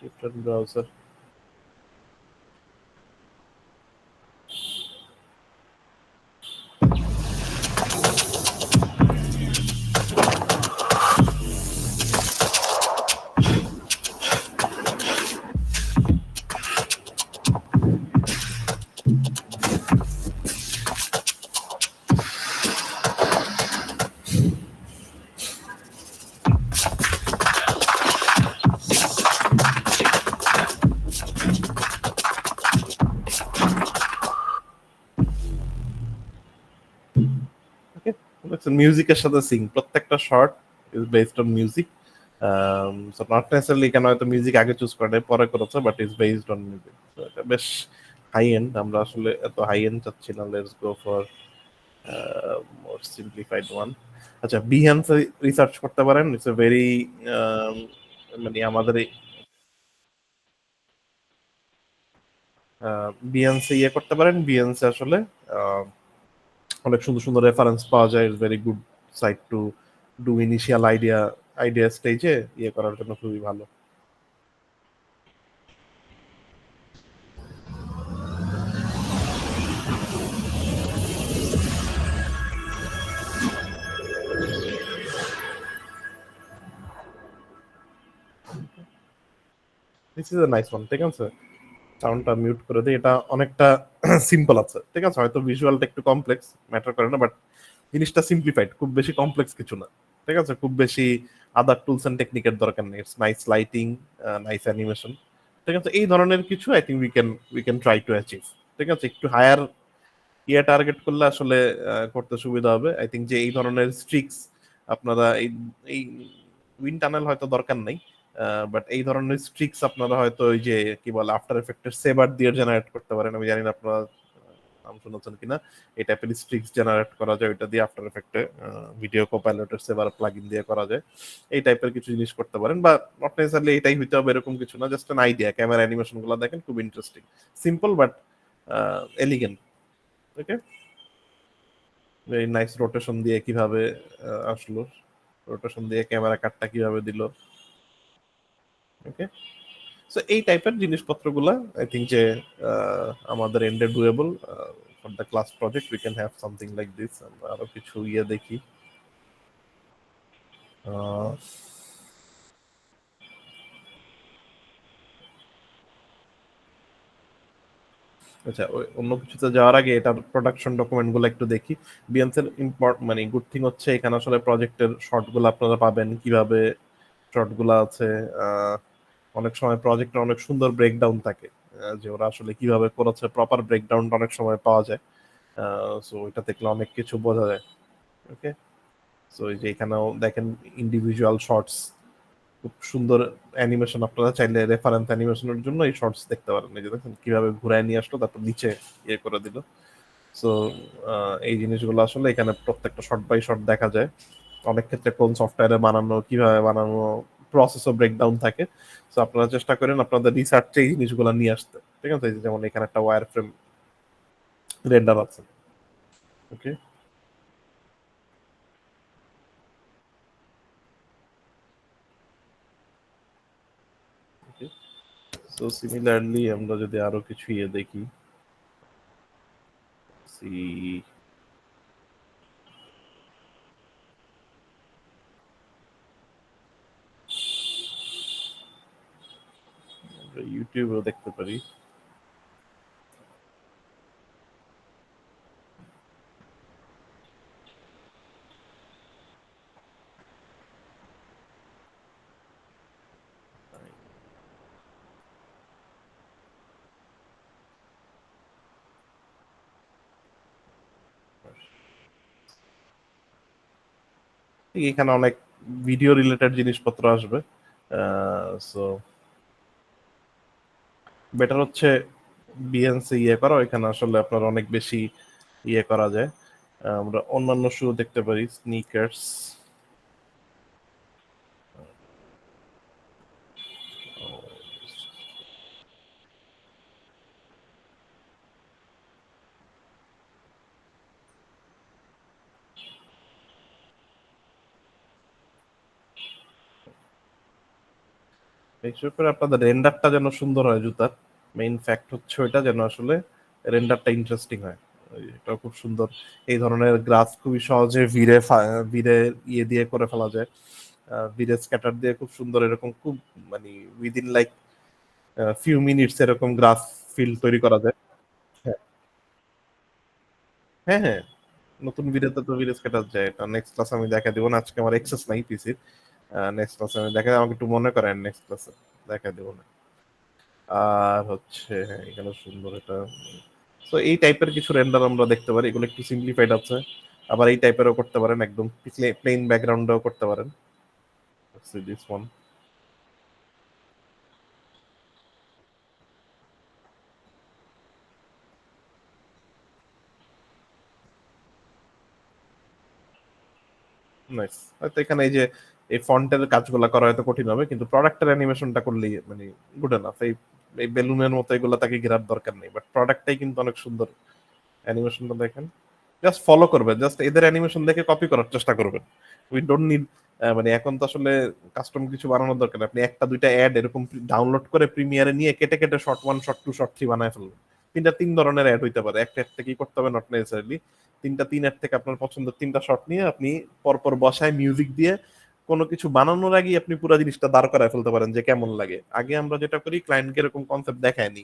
Different browser. ওকে, মিউজিকের সাথে সিং, প্রত্যেকটা short is based on music. So not necessarily কেন হয়তো মিউজিক আগে চুজ করে পরে করেছে, but is based on music. এটা বেশ হাই এন্ড, আমরা আসলে এত হাই এন্ড চাচ্ছি না, let's go for more simplified one. আচ্ছা, বিহান্স রিসার্চ করতে পারেন, ইটস এ ভেরি মানে আমাদের বিহান্সে ইয়ে করতে পারেন। বিহান্সে আসলে আহ, অনেক সুন্দর সুন্দর রেফারেন্স পাওয়া যায়, very good site to do initial idea স্টেজে ইয়ে করার জন্য খুবই ভালো। This is a nice one, ঠিক আছে। সাউন্ডটা মিউট করে দিই, এটা অনেকটা সিম্পল আছে, ঠিক আছে। হয়তো ভিজুয়ালটা একটু কমপ্লেক্স, ম্যাটার করে না, বাট জিনিসটা সিম্পলিফাইড, খুব বেশি কমপ্লেক্স কিছু না, ঠিক আছে। খুব বেশি আদার টুলস এন্ড টেকনিকের দরকার নেই। It's nice lighting, nice animation, ঠিক আছে। এই ধরনের কিছু I think we can try to achieve, ঠিক আছে। একটু হায়ার ইয়ে টার্গেট করলে আসলে করতে সুবিধা হবে। আই থিঙ্ক যে এই ধরনের স্ট্রিক্স আপনারা এই উইন্ড টানেল হয়তো দরকার নেই, বাট এই ধরনের স্ট্রিক্স আপনারা হয়তো ওই যে কি বলে আফটার এফেক্টের সেভার দিয়ে জেনারেট করতে পারেন। আমি জানি না আপনারা নাম শুনেছেন কিনা, এই টাইপের স্ট্রিক্স জেনারেট করা যায়, ওইটা দিয়ে আফটার এফেক্টে ভিডিও কোপাইলটের সেভার প্লাগইন দিয়ে করা যায়। এই টাইপের কিছু জিনিস করতে পারেন, বা নট নেসেসারলি এটাই হইতে হবে এরকম কিছু না, just an idea. Camera animation গুলো দেখেন, খুব ইন্টারেস্টিং, সিম্পল বাট এলিগেন্ট। ওকে, এই নাইস রোটেশন দিয়ে কিভাবে আসলো, রোটেশন দিয়ে ক্যামেরা কাটটা কিভাবে দিল। ওকে, সো এই টাইপের জিনিসপত্রগুলা আই থিঙ্ক যে আমাদের এন্ডে doable for the class project. We can have something like this. আমরা আরো কিছু ইয়ে দেখি। আহ, আচ্ছা, অন্য কিছুতে যাওয়ার আগে এটার প্রোডাকশন ডকুমেন্ট গুলো একটু দেখি। বিএনসির মানে গুড থিং হচ্ছে এখানে আসলে প্রজেক্টের শর্ট গুলো আপনারা পাবেন কিভাবে, শর্ট গুলা আছে। অনেক সময় প্রজেক্টে অনেক সুন্দর ব্রেকডাউন থাকে, যে ওরা আসলে কিভাবে করেছে, প্রপার ব্রেকডাউনটা অনেক সময় পাওয়া যায়। সো এটা দেখলে অনেক কিছু বোঝা যায়। ওকে, সো এই যে এখানেও দেখেন ইন্ডিভিজুয়াল শর্টস, খুব সুন্দর অ্যানিমেশন। আপনারা চাইলে রেফারেন্স অ্যানিমেশনের জন্য এই শর্টস দেখতে পারেন। এই যে দেখেন কিভাবে ঘুরায় নিয়ে আসলো, তারপর নিচে ইয়ে করে দিল। সো এই জিনিসগুলো আসলে এখানে প্রত্যেকটা শর্ট বাই শর্ট দেখা যায়। অনেক ক্ষেত্রে কোন সফটওয়্যারে বানানো, কিভাবে বানানো, প্রসেসও ব্রেকডাউন থাকে। সো আপনারা চেষ্টা করেন আপনাদের রিসার্চে এই জিনিসগুলো নিয়ে আসতে, ঠিক আছে। এই যে যেমন এখানে একটা ওয়্যার ফ্রেম রেন্ডার আছে। ওকে, ওকে, সো সিমিলারলি আমরা যদি আরো কিছু ইয়ে দেখি, সি ইউটিউবেও দেখতে পারি। এখানে অনেক ভিডিও রিলেটেড জিনিসপত্র আসবে। সো বেটার হচ্ছে বিএনসি ইয়ে করা, এখানে আসলে আপনার অনেক বেশি ইয়ে করা যায়। আমরা অন্যান্য শু দেখতে পারি, স্নিকার্স। বিশেষ করে আপনাদের রেন্ডারটা যেন সুন্দর হয় জুতার, মেইন ফ্যাক্ট হচ্ছে ওইটা, যেন আসলে রেন্ডারটা ইন্টারেস্টিং হয়। এটা খুব সুন্দর। এই ধরনের গ্রাফ খুবই সহজে ভিড়ে ইয়ে দিয়ে করে ফেলা যায়, ভিড়ে স্ক্যাটার দিয়ে খুব সুন্দর এরকম খুব মানে উইদিন লাইক ফিউ মিনিটস এরকম গ্রাফ ফিল তৈরি করা যায়। হ্যাঁ হ্যাঁ হ্যাঁ, নতুন ভিডিওতে তো ভিডিও স্ক্যাটার যায়, এটা নেক্সট ক্লাস আমি দেখা দিব না, আজকে আমার এক্সেস নাই পিসির। নেক্সট ক্লাসে আমি দেখা, আমাকে একটু মনে করেন নেক্সট ক্লাসে দেখা দেবো না। আর হচ্ছে হ্যাঁ, এখানে সুন্দর এটা। তো এই টাইপের কিছু রেন্ডার আমরা দেখতে পারি, এগুলো একটু সিম্পলিফাইড আছে। আবার এই টাইপেরও করতে পারেন, একদম প্লেন ব্যাকগ্রাউন্ডেও করতে পারেন। This one nice. হয়তো এখানে এই যে এই ফন্টের কাজগুলো করা হয়তো কঠিন হবে, কিন্তু প্রোডাক্টের অ্যানিমেশনটা করলেই মানে গুড এনাফ। এই এই বেলুনের মতো এগুলো তাকে ঘেরার দরকার নেই, বাট প্রোডাক্টটাই কিন্তু অনেক সুন্দর। অ্যানিমেশনটা দেখেন, জাস্ট ফলো করবেন, জাস্ট এদের অ্যানিমেশন দেখে কপি করার চেষ্টা করবেন। উই ডোন্ট নিড মানে এখন তো আসলে কাস্টম কিছু বানানোর দরকার নেই। আপনি একটা দুইটা অ্যাড এরকম ডাউনলোড করে প্রিমিয়ারে নিয়ে কেটে কেটে shot one shot two shot three বানায় ফেলবেন। তিন ধরনের অ্যাড হইতে পারে, একটা অ্যাড থেকে কি করতে হবে, নট নেসেসারিলি তিন অ্যাড থেকে আপনার পছন্দের তিনটা শর্ট নিয়ে আপনি পরপর বসায় মিউজিক দিয়ে কোনো কিছু বানানোর আগে আপনি পুরো জিনিসটা দাঁড় করায় ফেলতে পারেন যে কেমন লাগে। আগে আমরা যেটা করি, ক্লায়েন্টকে এরকম কনসেপ্ট দেখায়নি,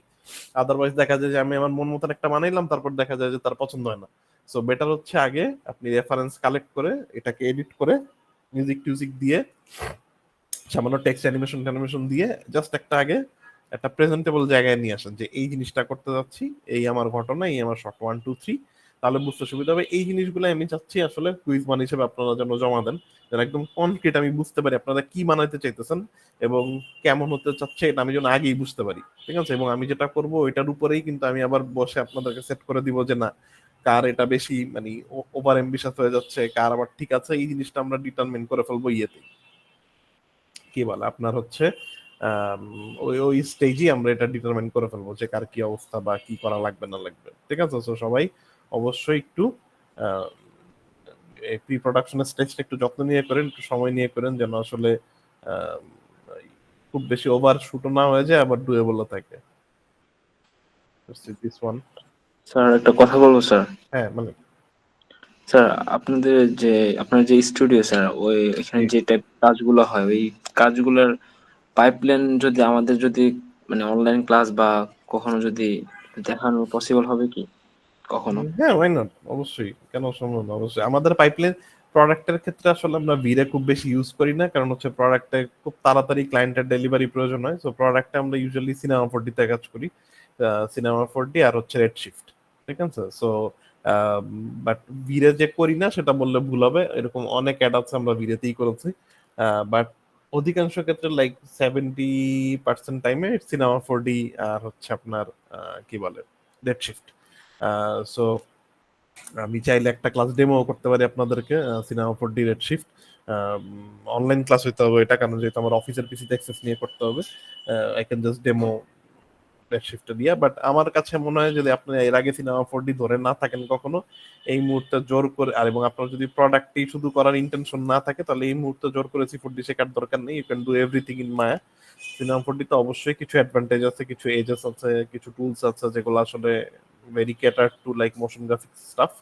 আদারওয়াইজ দেখা যায় যে আমি আমার মন মতন একটা বানাইলাম, তারপর দেখা যায় যে তার পছন্দ হয় না। সো বেটার হচ্ছে আগে আপনি রেফারেন্স কালেক্ট করে এটাকে এডিট করে মিউজিক টিউজিক দিয়ে সামান্য টেক্সট অ্যানিমেশন ট্যানিমেশন দিয়ে জাস্ট একটা আগে একটা প্রেজেন্টেবল জায়গায় নিয়ে আসেন যে এই জিনিসটা করতে যাচ্ছি, এই আমার ঘটনা, এই আমার শর্ট ওয়ান টু থ্রি। তাহলে বুঝতে সুবিধা হবে। এই জিনিসগুলো আমি চাচ্ছি আসলে কুইজ মান হিসেবে আপনারা যেন জমা দেন, যেন একদম কনক্রিট আমি বুঝতে পারি আপনারা কি বানাইতে চাইতেছেন এবং কেমন হতে চাচ্ছে, এটা আমি যেন আগেই বুঝতে পারি। ঠিক আছে, এবং আমি যেটা করব ওইটার উপরেই কিন্তু আমি আবার বসে আপনাদেরকে সেট করে দিব যে না, কার এটা বেশি মানে ওভার এম্বিশাস হয়ে যাচ্ছে, কার আবার ঠিক আছে, এই জিনিসটা আমরা ডিটারমিন করে ফেলবো ইয়েতে, কি বলে আপনার হচ্ছে আম, ওই ওই স্টেজই আমরা এটা ডিটারমাইন করে ফেলবো যে কার কি অবস্থা বা কি করা লাগবে না লাগবে। ঠিক আছে, তো সবাই অবশ্যই একটু প্রি প্রোডাকশনের স্টেজটা একটু যত্ন নিয়ে করেন, একটু সময় নিয়ে করেন, যেন আসলে আম, খুব বেশি ওভার শুটও না হয়ে যায়, আবার ডুয়েবলও থাকে। This one. স্যার একটা কথা বলবো স্যার। হ্যাঁ মানে স্যার আপনাদের যে আপনার যে স্টুডিও স্যার, ওই এখানে জি। যে টাইপ কাজগুলো হয়, ওই কাজগুলোর পাইপলাইন যদি আমাদের যদি মানে অনলাইন ক্লাস বা কখনো যদি দেখানো পসিবল হবে কি কখনো? হ্যাঁ, ওয়াই নট, অবশ্যই, কেন সম্ভব না, অবশ্যই। আমাদের পাইপলাইন প্রোডাক্টের ক্ষেত্রে আসলে আমরা ভিড়ে খুব বেশি ইউজ করি না, কারণ হচ্ছে প্রোডাক্টে খুব তাড়াতাড়ি ক্লায়েন্টের ডেলিভারি প্রয়োজন হয়। সো প্রোডাক্টে আমরা ইউজুয়ালি সিনেমা 4D তে কাজ করি, সিনেমা 4D আর হচ্ছে রেড শিফট। ঠিক আছে, সো বাট ভিড়ে যে করি না সেটা বললে ভুল হবে, এরকম অনেক অ্যাড আছে আমরা ভিড়েতেই করেছি। বাট অধিকাংশ ক্ষেত্রে লাইক 70% টাইমে সিনেমা 4D আর হচ্ছে আপনার কি বলে রেড শিফট। সো আমি চাইলে একটা ক্লাস ডেমো করতে পারি আপনাদেরকে, cinema 4D red shift. Online class হইতে হবে এটা, কারণ যেহেতু আমার অফিসের পিসিতে অ্যাক্সেস নিয়ে করতে হবে। I can just demo red শিফটটা দিয়া। বাট আমার কাছে মনে হয় যদি আপনি এর আগে সিনেমা 4D ধরে না থাকেন কখনো, এই মুহূর্তে জোর করে, আর এবং আপনার যদি প্রোডাক্টই শুধু করার ইন্টেনশন না থাকে, তাহলে এই মুহূর্তে জোর করে C4D শেখার দরকার নেই। You can do everything in Maya. Cinema 4D তো অবশ্যই কিছু অ্যাডভান্টেজ আছে, কিছু এজেস আছে, কিছু টুলস আছে যেগুলো আসলে very cater to like motion graphics staff.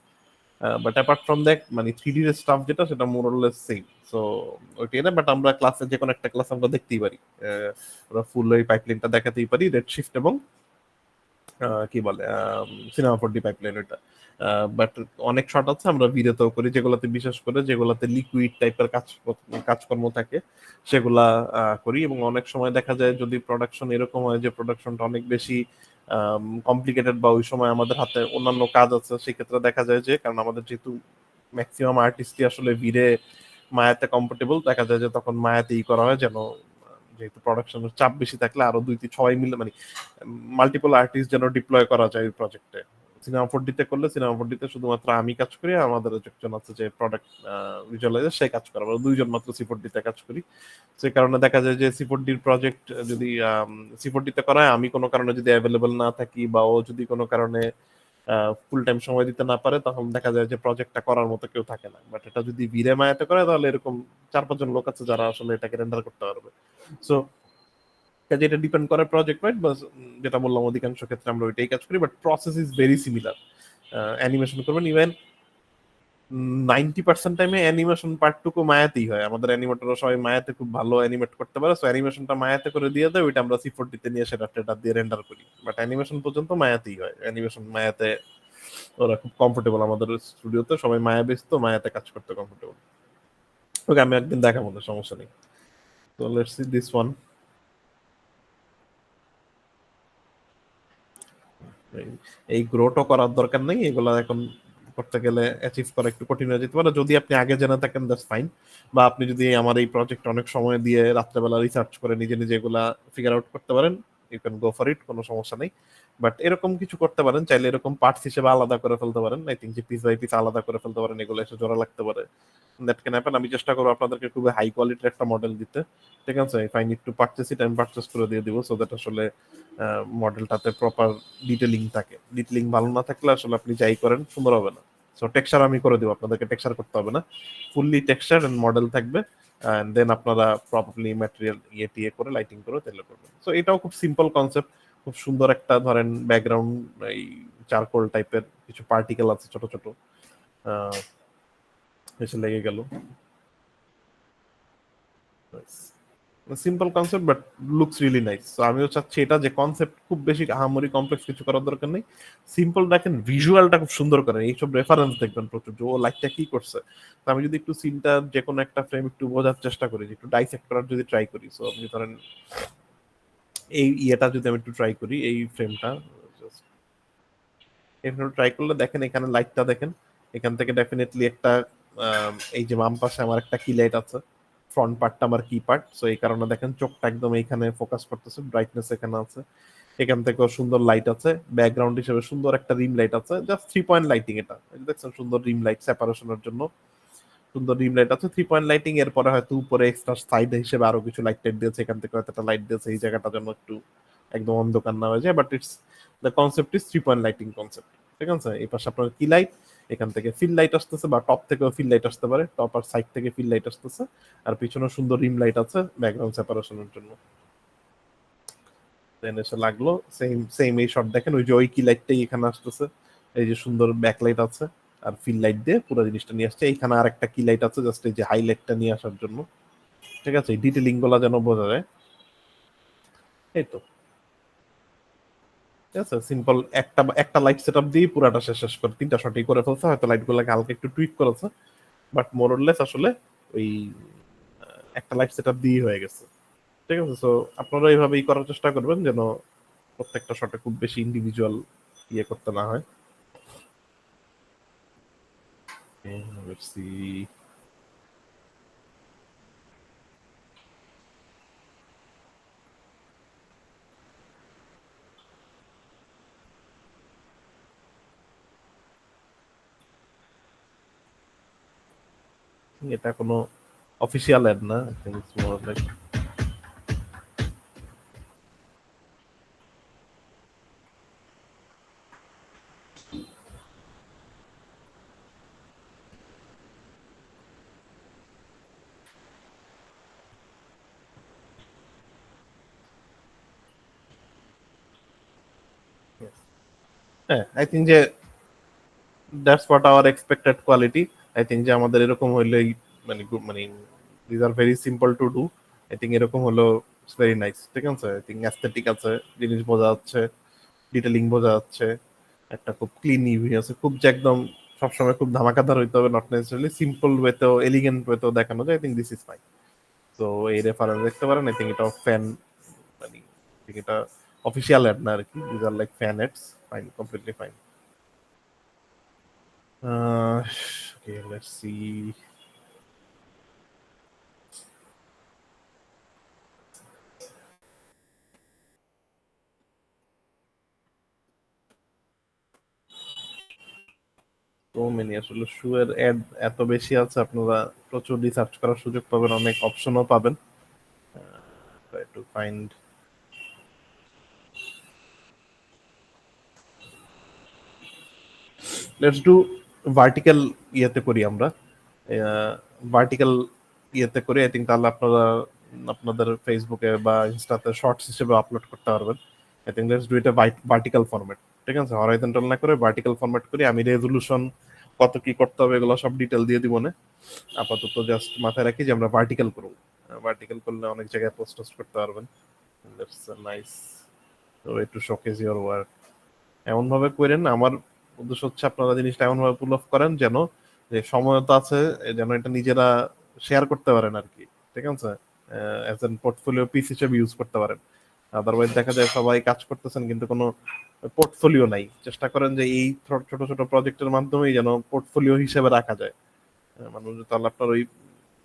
But apart from that মানে 3D এর স্টাফ যেটা, সেটা more or less same. So ওইটাই না, বাট আমরা ক্লাসে যে কোনো একটা ক্লাস আমরা দেখতেই পারি, আমরা ফুল ওই পাইপলাইনটা দেখাতেই পারি, রেড শিফট এবং কি বলে সিনেমা 4D পাইপলাইন ওইটা। বাট অনেক শট আছে আমরা ভিডিওতেও করি, যেগুলোতে বিশেষ করে যেগুলোতে লিকুইড টাইপের কাজকর্ম থাকে সেগুলা করি। এবং অনেক সময় দেখা যায় যদি প্রোডাকশন এরকম হয় যে প্রোডাকশনটা অনেক বেশি কমপ্লিকেটেড বা ওই সময় আমাদের হাতে অন্যান্য কাজ আছে, সেক্ষেত্রে দেখা যায় যে, কারণ আমাদের যেহেতু ম্যাক্সিমাম আর্টিস্টই আসলে ভিড়ে মায়াতে কম্ফোর্টেবল, দেখা যায় যে তখন মায়াতেই করা হয়, যেন যেহেতু প্রোডাকশনের চাপ বেশি থাকলে আরো 2-3 সবাই মিলে মানে মাল্টিপল আর্টিস্ট যেন ডিপ্লয় করা যায় ওই প্রজেক্টে। সিনেমা 4D-তে করলে সিনেমা 4D-তে শুধুমাত্র আমি কাজ করি, আর আমাদের একজন আছে যে প্রোডাক্ট ভিজুয়ালাইজার, সে কাজ করে, আমরা দুইজন মাত্র C4D-তে কাজ করি। সেই কারণে দেখা যায় যে C4D-র প্রজেক্ট যদি C4D-তে করা হয়, আমি কোনো কারণে যদি অ্যাভেলেবল না থাকি বা ও যদি কোনো কারণে ফুল টাইম সময় দিতে না পারে, তখন দেখা যায় যে প্রজেক্টটা করার মতো কেউ থাকে না। বাট এটা যদি ভিড়ে মায়াতে করে, তাহলে এরকম 4-5 জন লোক আছে যারা আসলে এটাকে রেন্ডার করতে পারবে। সো কাজে এটা ডিপেন্ড করে প্রজেক্ট ওয়াইজ, বাস যেটা বললাম অধিকাংশ ক্ষেত্রে আমরা ওইটাই কাজ করি, but process is very similar. Animation করবেন, ইভেন 90% টাইমে অ্যানিমেশন পার্টটুকু মায়াতেই হয়। আমাদের অ্যানিমেটররা সবাই মায়াতে খুব ভালো অ্যানিমেট করতে পারে, সো অ্যানিমেশনটা মায়াতে করে দিয়ে দেয়, ওইটা আমরা C4D-তে নিয়ে সেটা টেটা দিয়ে রেন্ডার করি। বাট অ্যানিমেশন পর্যন্ত মায়াতেই হয়, অ্যানিমেশন মায়াতে ওরা খুব কমফোর্টেবল। আমাদের স্টুডিওতে সবাই মায়া বেস, তো মায়াতে কাজ করতে কমফোর্টেবল। ওকে, আমি একদিন দেখাবো না, সমস্যা নেই। তো লেটস সি দিস ওয়ান। এই গ্রোটো করার দরকার নেই, এগুলা এখন করতে গেলে অ্যাচিভ করা একটু কঠিন হয়ে যেতে পারে। যদি আপনি আগে জেনে থাকেন দ্যাটস ফাইন, বা আপনি যদি আমার এই প্রজেক্ট অনেক সময় দিয়ে রাত্রেবেলা রিসার্চ করে নিজে নিজে এগুলা ফিগার আউট করতে পারেন, you can go for it, কোনো সমস্যা নেই। বাট এরকম কিছু করতে পারেন, চাইলে এরকম পার্টস হিসেবে আলাদা করে ফেলতে পারেন। আই থিঙ্ক যে পিস বাই পিস আলাদা করে ফেলতে পারেন, এগুলো এসে জোড়া লাগতে পারে, দ্যাট ক্যান হ্যাপেন। আমি চেষ্টা করবো আপনাদেরকে খুবই হাই কোয়ালিটির একটা মডেল দিতে, ঠিক আছে? If I need to purchase it, আমি পারচেস করে দিয়ে দিব, সো দ্যাট আসলে মডেলটাতে প্রপার ডিটেলিং থাকে। ডিটেলিং ভালো না থাকলে আসলে আপনি যাই করেন সুন্দর হবে না। সো টেক্সচার আমি করে দিব, আপনাদেরকে টেক্সচার করতে হবে না, ফুললি টেক্সচার এন্ড মডেল থাকবে, এন্ড দেন আপনারা প্রপারলি ম্যাটেরিয়াল টিয়ে করে লাইটিং করে তেলে করবেন। সো এটাও খুব সিম্পল কনসেপ্ট, খুব সুন্দর একটা ধরেন ব্যাকগ্রাউন্ড, এই চারকোল টাইপের কিছু পার্টিকেল আছে ছোট ছোট, এসে লেগে গেল। Simple concept but looks really nice. So আমিও চাচ্ছি এটা, যে কনসেপ্ট খুব বেশি আহামরি কমপ্লেক্স কিছু করার দরকার নেই, সিম্পল দেখেন, ভিজুয়ালটা খুব সুন্দর করেন, এইসব রেফারেন্স দেখবেন প্রচুর, যে ও লাইটটা কি করছে। তো আমি যদি একটু সিনটা যে কোনো একটা ফ্রেম একটু বোঝার চেষ্টা করি, একটু ডাইসেক্ট করার যদি ট্রাই করি, সো আপনি ধরেন এই ইয়েটা যদি আমি একটু ট্রাই করি, এই ফ্রেমটা এখানে ট্রাই করলে দেখেন, এখানে লাইটটা দেখেন, এখান থেকে ডেফিনেটলি একটা এই যে বাম পাশে আমার একটা কি লাইট আছে, ফ্রন্ট পার্টটা আমার কি পার্ট, সো এই কারণে দেখেন চোখটা একদম এইখানে ফোকাস করতেছে, ব্রাইটনেস এখানে আছে, এখান থেকেও সুন্দর লাইট আছে, ব্যাকগ্রাউন্ড হিসেবে সুন্দর একটা রিম লাইট আছে, জাস্ট 3 পয়েন্ট লাইটিং। এটা দেখছেন সুন্দর রিম লাইট সেপারেশনের জন্য, সুন্দর রিম লাইট আছে, 3 পয়েন্ট লাইটিং। এরপরে হয়তো উপরে এক্সট্রা সাইড হিসেবে আরো কিছু লাইট টাইট দিয়েছে, এখান থেকে হয়তো একটা লাইট দিয়েছে এই জায়গাটা যেন একটু একদম অন্ধকার না হয়ে যায়, but it's the concept is 3 point lighting concept, ঠিক আছে? এই পাশে আপনার কি লাইট, এখান থেকে ফিল লাইট আসতেছে, বা টপ থেকেও ফিল লাইট আসতে পারে, টপ আর সাইড থেকে ফিল লাইট আসতেছে, আর পিছনে সুন্দর রিম লাইট আছে ব্যাকগ্রাউন্ড সেপারেশনের জন্য। দেন এসে লাগলো সেম সেম এই শট দেখেন, ওই যে ওই কি লাইটটাই এখানে আসতেছে, এই যে সুন্দর ব্যাকলাইট আছে, আর ফিল লাইট দিয়ে পুরো জিনিসটা নিয়ে আসছে। এইখানে আর একটা কি লাইট আছে জাস্ট এই যে হাইলাইটটা নিয়ে আসার জন্য, ঠিক আছে? এই ডিটেলিং গুলা যেন বোঝা যায়, এই তো, ঠিক আছে? সিম্পল একটা একটা লাইট সেটআপ দিয়ে পুরাটা শেষ করে 3টা শটই করে ফেলছে, হয়তো লাইট গুলাকে হালকা একটু টুইক করেছে, বাট মোরলেস আসলে ওই একটা লাইট সেটআপ দিয়ে হয়ে গেছে, ঠিক আছে? সো আপনারা এইভাবেই করার চেষ্টা করবেন, যেন প্রত্যেকটা শটে খুব বেশি ইন্ডিভিজুয়াল ইয়ে করতে না হয়। Let's see. এটা কোনো অফিসিয়াল অ্যাড না, I think it's more like হ্যাঁ, আই থিঙ্ক যে that's what hour expected quality. I think যে আমাদের এরকম হইলেই মানে মানে this are very simple to do. I think এরকম হলো ইটস ভেরি নাইস, ঠিক আছে? আই থিঙ্ক অ্যাস্থেটিক আছে, জিনিস বোঝা যাচ্ছে, ডিটেলিং বোঝা যাচ্ছে, একটা খুব ক্লিন ইভি আছে, খুব যে একদম সবসময় খুব ধামাকাদার হইতে হবে নট নেসেসারিলি, সিম্পল ওয়েতেও এলিগেন্ট ওয়েতেও দেখানো যায়। I think this is fine. তো এই রেফারেন্স দেখতে পারেন, আই থিঙ্ক এটা ফ্যান মানে এটা অফিসিয়াল অ্যাড না আর কি, this are like fan ads, fine, completely fine. Okay, let's see. তো মেনি আসলে শু এর অ্যাড এত বেশি আছে, আপনারা প্রচুর রিসার্চ করার সুযোগ পাবেন, অনেক অপশনও পাবেন। Try to find. Let's do vertical ইয়েতে করি আমরা, ভার্টিক্যাল ইয়েতে করি। আই থিঙ্ক তাহলে আপনারা আপনাদের ফেসবুকে বা ইনস্টাতে শর্টস হিসেবে আপলোড করতে পারবেন। I think let's do it A vertical format, ঠিক আছে? হরাইজন্টাল না করে ভার্টিক্যাল ফরম্যাট করি। আমি রেজলিউশন কত কি করতে হবে এগুলো সব ডিটেল দিয়ে দিব না, আপাতত জাস্ট মাথায় রাখি যে আমরা ভার্টিক্যাল করব। ভার্টিক্যাল করলে অনেক জায়গায় পোস্ট টোস্ট করতে পারবেন। That's a nice way to showcase your work. এমন ভাবে করেন, আমার উদ্দেশ্য হচ্ছে আপনারা জিনিসটা এমন ভাবে পুল অফ করেন যেন যে সময় তো আছে, যেন এটা নিজেরা শেয়ার করতে পারেন আর কি, ঠিক আছে? অ্যাজ এন পোর্টফোলিও পিস হিসেবে ইউজ করতে পারেন। আদারওয়াইজ দেখা যায় সবাই কাজ করতেছেন কিন্তু কোনো পোর্টফোলিও নাই। চেষ্টা করেন যে এই ছোট ছোট প্রজেক্টের মাধ্যমেই যেন পোর্টফোলিও হিসেবে রাখা যায়। মানুষ তাহলে আপনার ওই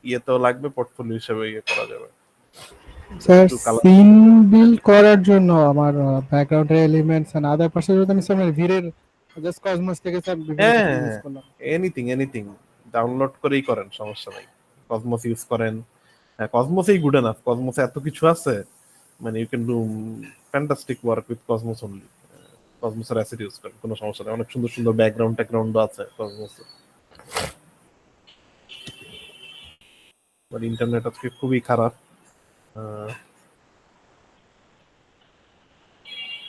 ইয়েতেও লাগবে, পোর্টফোলিও হিসেবে ইয়ে করা যাবে। স্যার একটু কালার। সিন বিল্ড করার জন্য আমার ব্যাকগ্রাউন্ডের এলিমেন্টস এন্ড আদার পাশে যদি আমি স্যার ভিরের জাস্ট কসমস থেকে স্যার বিভিন্ন কিছু ইউজ হ্যাঁ, করলাম। এনিথিং এনিথিং ডাউনলোড করেই করেন, সমস্যা নাই। কসমোস ইউজ করেন, কসমোসই গুড এনাফ। কসমোসে এত কিছু আছে, মানে you can do fantastic work with Cosmos only. কসমোসের অ্যাসিড ইউজ করেন, কোনো সমস্যা নেই। অনেক সুন্দর সুন্দর ব্যাকগ্রাউন্ড ট্যাকগ্রাউন্ডও আছে কসমোসে। বাট ইন্টারনেট আজকে খুবই খারাপ।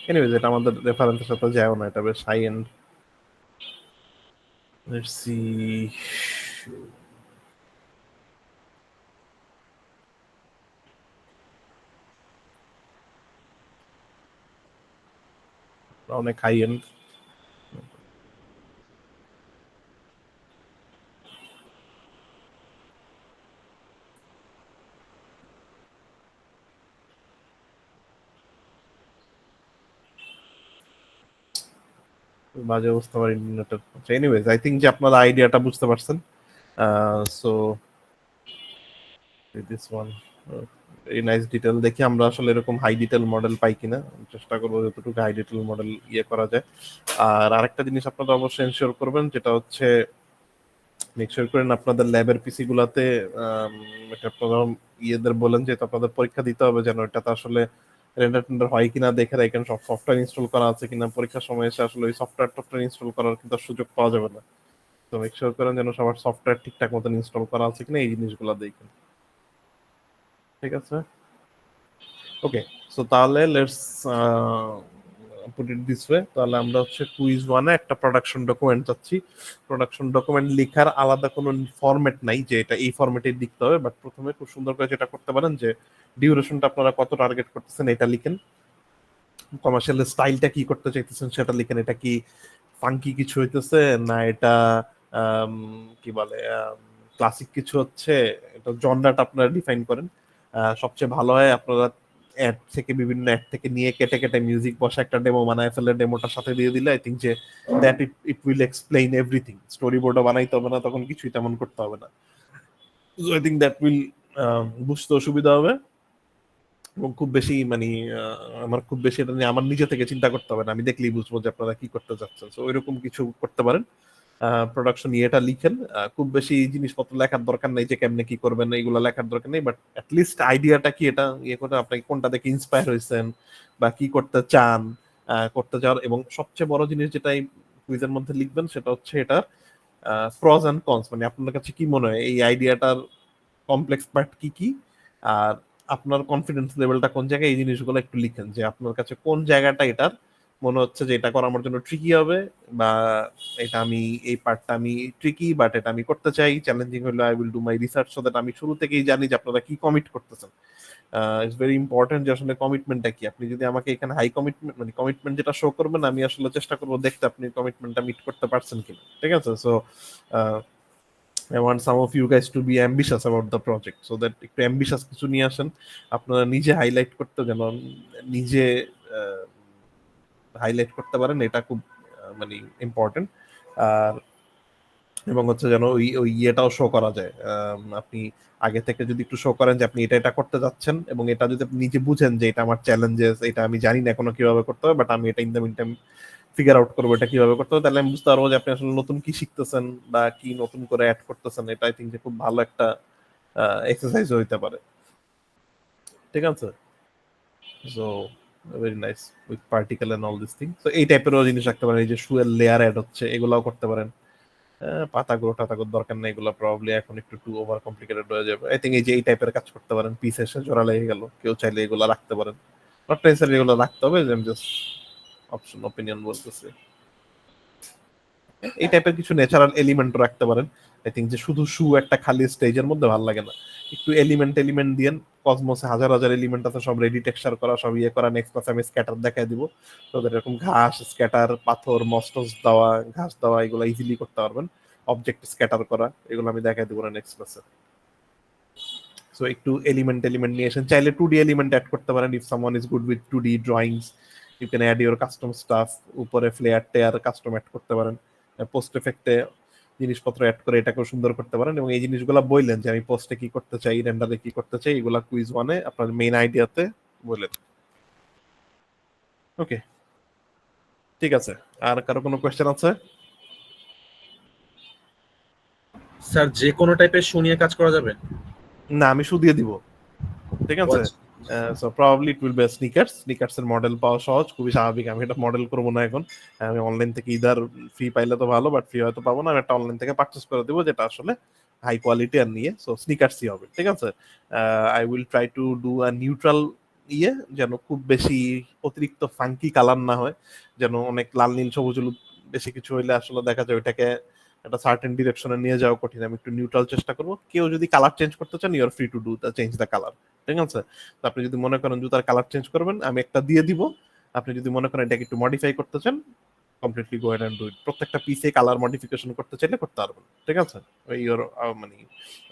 এনিওয়েজ, এটা আমাদের রেফারেন্সের সাথে যায়ও না, এটা বেশ হাই এন্ড। Let's see. অনেক হাই এন্ড। বাজে অবস্থা আমার ইন্টারনেটের। এনিওয়েজ, আই থিঙ্ক যে আপনারা আইডিয়াটা বুঝতে পারছেন। সো দিস ওয়ান এই নাইস ডিটেল দেখি আমরা আসলে এরকম হাই ডিটেল মডেল পাই কিনা। চেষ্টা করবো যতটুকু হাই ডিটেল মডেল ইয়ে করা যায়। আর আরেকটা জিনিস আপনারা অবশ্যই এনশিওর করবেন, যেটা হচ্ছে মেক শিওর করেন আপনাদের ল্যাবের পিসি গুলাতে এটা আপনারা ইয়েদের বলেন যে এটা আপনাদের পরীক্ষা দিতে হবে, যেন এটাতে আসলে রেন্ডার টেন্ডার হয় কিনা দেখে রাখেন, সব সফটওয়্যার ইনস্টল করা আছে কিনা। পরীক্ষার সময় এসে আসলে ওই সফটওয়্যার ইনস্টল করার কিন্তু আর সুযোগ পাওয়া যাবে না। তো মেক শিওর করেন যেন সবার সফটওয়্যার ঠিকঠাক মতন ইনস্টল করা আছে কিনা, এই জিনিসগুলো দেখেন, ঠিক আছে? ওকে, সো তাহলে let's put it this way. তাহলে আমরা হচ্ছে কুইজ ওয়ানে একটা প্রোডাকশন ডকুমেন্ট চাচ্ছি। প্রোডাকশন ডকুমেন্ট লেখার আলাদা কোনো ফরম্যাট নাই যে এটা এই ফরম্যাটে লিখতে হবে, বাট প্রথমে খুব সুন্দর করে যেটা করতে পারেন যে ডিউরেশনটা আপনারা কত টার্গেট করতেছেন এটা লিখেন, কমার্শিয়াল স্টাইলটা কি করতে চাইতেছেন সেটা লিখেন। এটা কি ফাঙ্কি কিছু হইতেছে, না এটা আম, কি বলে ক্লাসিক কিছু হচ্ছে, এটা জনরাটা আপনারা ডিফাইন করেন। সবচেয়ে ভালো হয় আপনারা অ্যাড থেকে বিভিন্ন অ্যাড থেকে নিয়ে কেটে কেটে মিউজিক বসে একটা ডেমো বানায় ফেলে ডেমোটার সাথে দিয়ে দিলে আই থিঙ্ক যে that it will explain everything. Story বোর্ডও বানাইতে হবে না তখন, কিছুই তেমন করতে হবে না। আই থিঙ্ক দ্যাট উইল বুঝতে অসুবিধা হবে, এবং খুব বেশি মানে আমার খুব বেশি এটা নিয়ে আমার নিজে থেকে চিন্তা করতে হবে না, আমি দেখলেই বুঝবো যে আপনারা কি করতে চাচ্ছেন। তো ওইরকম কিছু করতে পারেন। প্রোডাকশন ইয়েটা লিখেন। খুব বেশি জিনিসপত্র লেখার দরকার নেই যে কেমনে কি করবেন, এইগুলো লেখার দরকার নেই, বাট অ্যাটলিস্ট আইডিয়াটা কি এটা ইয়ে করে আপনি কোনটা দেখে ইন্সপায়ার হয়েছেন বা কি করতে চান, করতে চান। এবং সবচেয়ে বড় জিনিস যেটা এই কুইজের মধ্যে লিখবেন সেটা হচ্ছে এটা প্রজ অ্যান্ড কনস, মানে আপনার কাছে কি মনে হয় এই আইডিয়াটার কমপ্লেক্স পার্ট কি কি, আর আপনার কনফিডেন্স লেভেলটা কোন জায়গায়, এই জিনিসগুলো একটু লিখেন যে আপনার কাছে কোন জায়গাটা এটার মনে হচ্ছে যে এটা করা আমার জন্য ট্রিকি হবে, বা এটা আমি এই পার্টটা আমি ট্রিকি বাট এটা আমি করতে চাই, চ্যালেঞ্জিং হলে I will do my research, so that আমি শুরু থেকেই জানি যে আপনারা কি কমিট করতেছেন। ইটস ভেরি ইম্পর্টেন্ট যে আসলে কমিটমেন্টটা কি। আপনি যদি আমাকে এখানে হাই কমিটমেন্ট মানে কমিটমেন্ট যেটা শো করবেন, আমি আসলে চেষ্টা করবো দেখতে আপনি কমিটমেন্টটা মিট করতে পারছেন কিনা, ঠিক আছে? So I want some of you guys to be ambitious about the project, so that একটু ambitious কিছু নিয়ে আসেন। আপনারা নিজে হাইলাইট করতে, যেন নিজে হাইলাইট করতে পারেন, এটা খুব মানে ইম্পর্টেন্ট। আর এবং হচ্ছে যেন ওই ওই ইয়েটাও শো করা যায়। আপনি আগে থেকে যদি একটু শো করেন যে আপনি এটা এটা করতে যাচ্ছেন, এবং এটা যদি আপনি নিজে বুঝেন যে এটা আমার চ্যালেঞ্জেস, এটা আমি জানি না এখনো কিভাবে করতে হবে, বাট আমি এটা in the meantime figure out করবো এটা কিভাবে করতে হবে, তাহলে আমি বুঝতে পারবো যে আপনি আসলে নতুন কি শিখতেছেন বা কি নতুন করে অ্যাড করতেছেন। এটা আই থিঙ্ক যে খুব ভালো একটা এক্সারসাইজ হইতে পারে, ঠিক আছে? So very nice with particle and all this thing. So এই টাইপেরও জিনিস রাখতে পারেন, এই যে শুয়ের লেয়ার অ্যাড হচ্ছে এগুলাও করতে পারেন। পাতাগুলো টাতাগুলোর দরকার নেই, এগুলো প্রবাবলি এখন একটু টু ওভার কমপ্লিকেটেড হয়ে যাবে। আই থিঙ্ক এই যে এই টাইপের কাজ করতে পারেন, পিস এসে জোড়া লেগে গেল, কেউ চাইলে এগুলো রাখতে পারেন। নট নেসেসারি এগুলো রাখতে হবে, আমি জাস্ট অপশন ওপিনিয়ন বলতেছি। এই টাইপের কিছু ন্যাচারাল এলিমেন্টও রাখতে পারেন। আই থিঙ্ক যে শুধু শু একটা খালি স্টেজের মধ্যে ভালো লাগে না, একটু এলিমেন্ট দিয়েন। কসমোসে হাজার হাজার এলিমেন্ট আছে, সব রেডি টেক্সচার করা, সব ইয়ে করা। নেক্সট ক্লাসে আমি স্ক্যাটার দেখাই দিব, তোদের এরকম ঘাস স্ক্যাটার, পাথর মস্টস দেওয়া, ঘাস দেওয়া, এগুলো ইজিলি করতে পারবেন। অবজেক্ট স্ক্যাটার করা, এগুলো আমি দেখাই দিব না নেক্সট ক্লাসে। সো একটু এলিমেন্ট নিয়ে এসেন। চাইলে 2D এলিমেন্ট অ্যাড করতে পারেন। If someone is good with 2D drawings, you can add your custom stuff. উপরে ফ্লেয়ার টেয়ার কাস্টম অ্যাড করতে পারেন, পোস্ট এফেক্টে জিনিসপত্র অ্যাড করে এটাকেও সুন্দর করতে পারেন। এবং এই জিনিসগুলো বললেন যে আমি পোস্টে কি করতে চাই, রেন্ডারে কি করতে চাই, এগুলা কুইজ ওয়ানে আপনার মেইন আইডিয়াতে বললেন। ওকে, ঠিক আছে। আর কারো কোনো কোয়েশ্চেন আছে? স্যার যে কোনো টাইপের শু নিয়ে কাজ করা যাবে? না, আমি শু দিয়ে দিব, ঠিক আছে? So probably it will be sneakers এর মডেল পাওয়া সহজ, খুবই স্বাভাবিক। আমি এটা মডেল করবো না এখন, আমি অনলাইন থেকে ইদার ফ্রি পাইলে তো ভালো, বাট ফ্রি হয়তো পাবো না। আমি একটা অনলাইন থেকে পারচেস করে দেবো যেটা আসলে হাই কোয়ালিটি আর নিয়ে, সো স্নিকার্সই হবে, ঠিক আছে? I will try to do a neutral ইয়ে, যেন খুব বেশি অতিরিক্ত ফাঙ্কি কালার না হয়, যেন অনেক লাল নীল সবুজ হলুদ বেশি কিছু হইলে আসলে দেখা যায় ওইটাকে একটা সার্টেন ডিরেকশনে নিয়ে যাওয়া কঠিন। আমি একটু নিউট্রাল চেষ্টা করবো। কেউ যদি কালার চেঞ্জ করতে চান, you are free to do the change the colour, ঠিক আছে? তো আপনি যদি মনে করেন জুতার কালার চেঞ্জ করবেন, আমি একটা দিয়ে দিব। আপনি যদি মনে করেন এটাকে একটু মডিফাই করতে চান, completely go head and do it. প্রত্যেকটা পিসে কালার মডিফিকেশন করতে চাইলে করতে পারবেন, ঠিক আছে? ওই মানে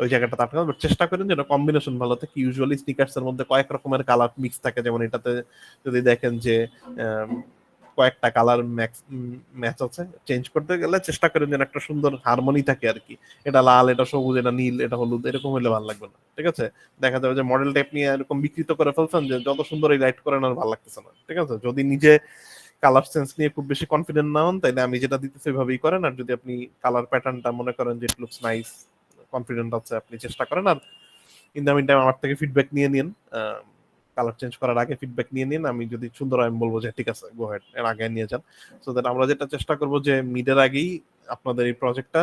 ওই জায়গাটা তার বাট চেষ্টা করেন যেন কম্বিনেশন ভালো থাকে। ইউজুয়ালি স্নিকার্স এর মধ্যে কয়েক রকমের কালার মিক্স থাকে, যেমন এটাতে যদি দেখেন যে কয়েকটা কালার ম্যাচ আছে, চেঞ্জ করতে গেলে চেষ্টা করেন যেন একটা সুন্দর হারমোনি থাকে আর কি। এটা লাল, এটা সবুজ, এটা নীল, এটা হলুদ, এরকম হলে ভালো লাগবে না, ঠিক আছে? দেখা যাবে যে মডেল টাইপ নিয়ে এরকম বিকৃত করে ফেলছেন যে যত সুন্দর এই লাইট করেন আর ভালো লাগতেছে না, ঠিক আছে? যদি নিজে কালার সেন্স নিয়ে খুব বেশি কনফিডেন্ট না হন, তাইলে আমি যেটা দিতেছি ওইভাবেই করেন। আর যদি আপনি কালার প্যাটার্নটা মনে করেন যে ইট লুকস নাইস, কনফিডেন্ট আছে, আপনি চেষ্টা করেন। আর ইন দ্য মিন টাইম আমার থেকে ফিডব্যাক নিয়ে নিন, কালার চেঞ্জ করার আগে ফিডব্যাক নিয়ে নিন। আমি যদি সুন্দর হয় আমি বলবো যে ঠিক আছে, গো হেড, এর আগে নিয়ে যান। সো দ্যাট আমরা যেটা চেষ্টা করবো যে মিডের আগেই আপনাদের এই প্রজেক্টটা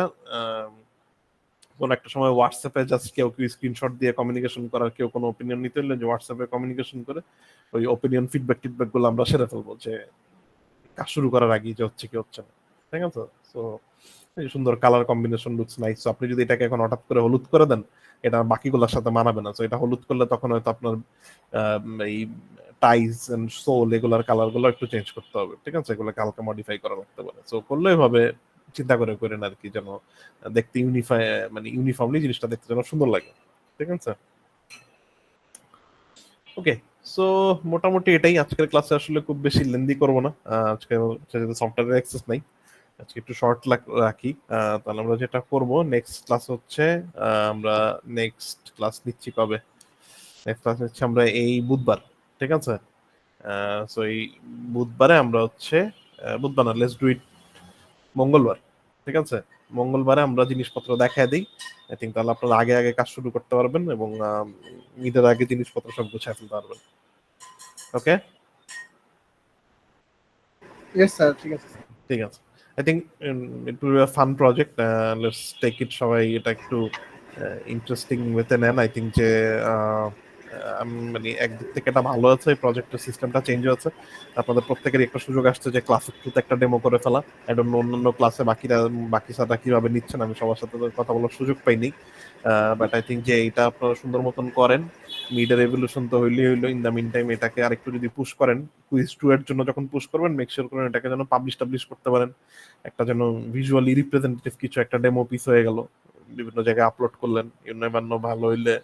কোন একটা সময় হোয়াটসঅ্যাপে জাস্ট কেউ স্ক্রিনশট দিয়ে কমিউনিকেশন করার, কেউ কোনো ওপিনিয়ন নিতে হলে যে হোয়াটসঅ্যাপে কমিউনিকেশন করে ওই ওপিনিয়ন ফিডব্যাক গুলো আমরা সেরে ফেলবো, যে কাজ শুরু করার আগে যে হচ্ছে কি হচ্ছে না, ঠিক আছে? সো সুন্দর colour combination looks nice. So আপনি যদি এটাকে এখন হঠাৎ করে হলুদ করে দেন, এটা বাকিগুলোর সাথে মানাবে না। সো এটা হলুদ করলে তখন হয়তো আপনার এই টাইস এন্ড সোল এগুলার কালার গুলো একটু চেঞ্জ করতে হবে, ঠিক আছে? এগুলো হালকা মডিফাই করা লাগতে পারে। সো করলে এভাবে চিন্তা করে করেন আর কি, যেন দেখতে মানে ইউনিফর্মলি জিনিসটা দেখতে যেন সুন্দর লাগে, ঠিক আছে? ওকে, সো মোটামুটি এটাই আজকের ক্লাসে। আসলে খুব বেশি লেন্দি করবো না আজকে, যেহেতু সফটওয়্যারের অ্যাক্সেস নাই, আজকে একটু শর্ট রাখি। তাহলে আমরা যেটা করব নেক্সট ক্লাস হচ্ছে, আমরা নেক্সট ক্লাস নিচ্ছি কবে? নেক্সট ক্লাস নিচ্ছি আমরা এই বুধবার, ঠিক আছে? সো এই বুধবারে আমরা হচ্ছে, বুধবার না, লেটস ডু ইট মঙ্গলবার, ঠিক আছে? মঙ্গলবারে আমরা জিনিসপত্র দেখায় দিই। আই থিঙ্ক তাহলে আপনারা আগে আগে কাজ শুরু করতে পারবেন এবং ঈদের আগে জিনিসপত্র সব গুছিয়ে ফেলতে পারবেন। ওকে, ইয়েস স্যার, ঠিক আছে। ঠিক আছে। I think it will be a fun project. Let's take it, সবাই এটা একটু ইন্টারেস্টিং ওয়েতে নেন। আই থিঙ্ক যে মানে একদিক থেকে এটা ভালো আছে, প্রজেক্টের সিস্টেমটা চেঞ্জ হয়েছে। আপনাদের প্রত্যেকেরই একটা সুযোগ আসছে যে ক্লাসে থ্রুতে একটা ডেমো করে ফেলা। একদম অন্যান্য ক্লাসে বাকি সাথে কিভাবে নিচ্ছেন আমি সবার সাথে তো কথা বলার সুযোগ পাইনি, বাট আই থিঙ্ক যে এটা আপনারা সুন্দর মতন করেন। মিডের এভলিউশন তো হইলো। ইন দ্য মিন টাইম এটাকে আরেকটু যদি পুশ করেন, কুইজ 2 এর জন্য যখন পুশ করবেন, মেক শিওর করেন এটাকে যেন টাবলিশ করতে পারেন। একটা যেন ভিজুয়ালি রিপ্রেজেন্টেটিভ কিছু একটা ডেমো পিস হয়ে গেল, বিভিন্ন জায়গায় আপলোড করলেন। ইউনাইবান্য ভালো হইলে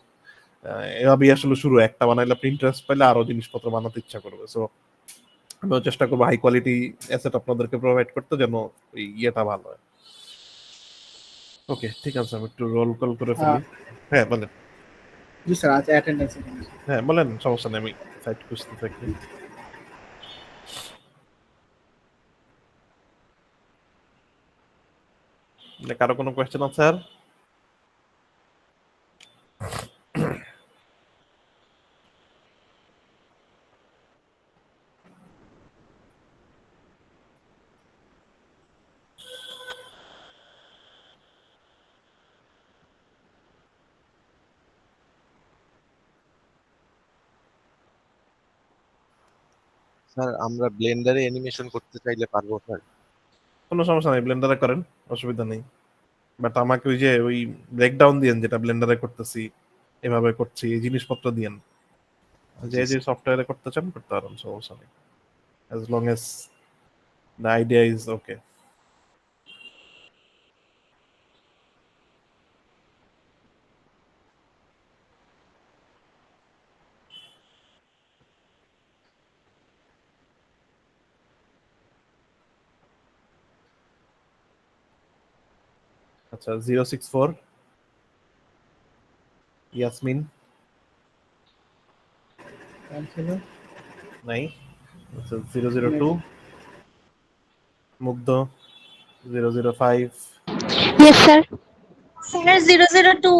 এভাবেই আসলে শুরু। একটা বানাইলে আপনি ইন্টারেস্ট পাইলে আরো জিনিসপত্র বানাতে ইচ্ছা করবে। সো আমিও চেষ্টা করবো হাই কোয়ালিটি অ্যাসেট আপনাদেরকে প্রোভাইড করতে, যেন ওই ইয়েটা ভালো হয়। ওকে, ঠিক আছে, আমি একটু রোল কল করে ফেলি। হ্যাঁ বলেন। জি স্যার, আজ অ্যাটেন্ডেন্স। হ্যাঁ বলেন, সমস্যা নেই, আমি সাইট খুঁজতে থাকি। কারো কোনো কোয়েশ্চেন আছে স্যার? স্যার আমরা ব্লেন্ডারে অ্যানিমেশন করতে চাইলে পারবো স্যার? কোনো সমস্যা নেই, ব্লেন্ডারে করেন, অসুবিধা নেই। বাট আমাকে ওই যে ওই ব্রেকডাউন দিয়েন, যেটা ব্লেন্ডারে করতেছি, এভাবে করছি, এই জিনিসপত্র দিয়েন। যে যে সফটওয়্যারে করতে চান করতে পারেন, সমস্যা নেই, as long as the idea is okay. আচ্ছা, 064 ইয়াসমিন নাই। আচ্ছা, 002 মুগ্ধ, 005 Yes, sir. Sir, 002.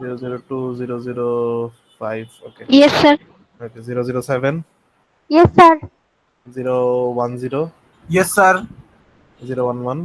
002 005 ওকে Yes, sir. ওকে 007 Yes, sir. 010 Yes, sir. 011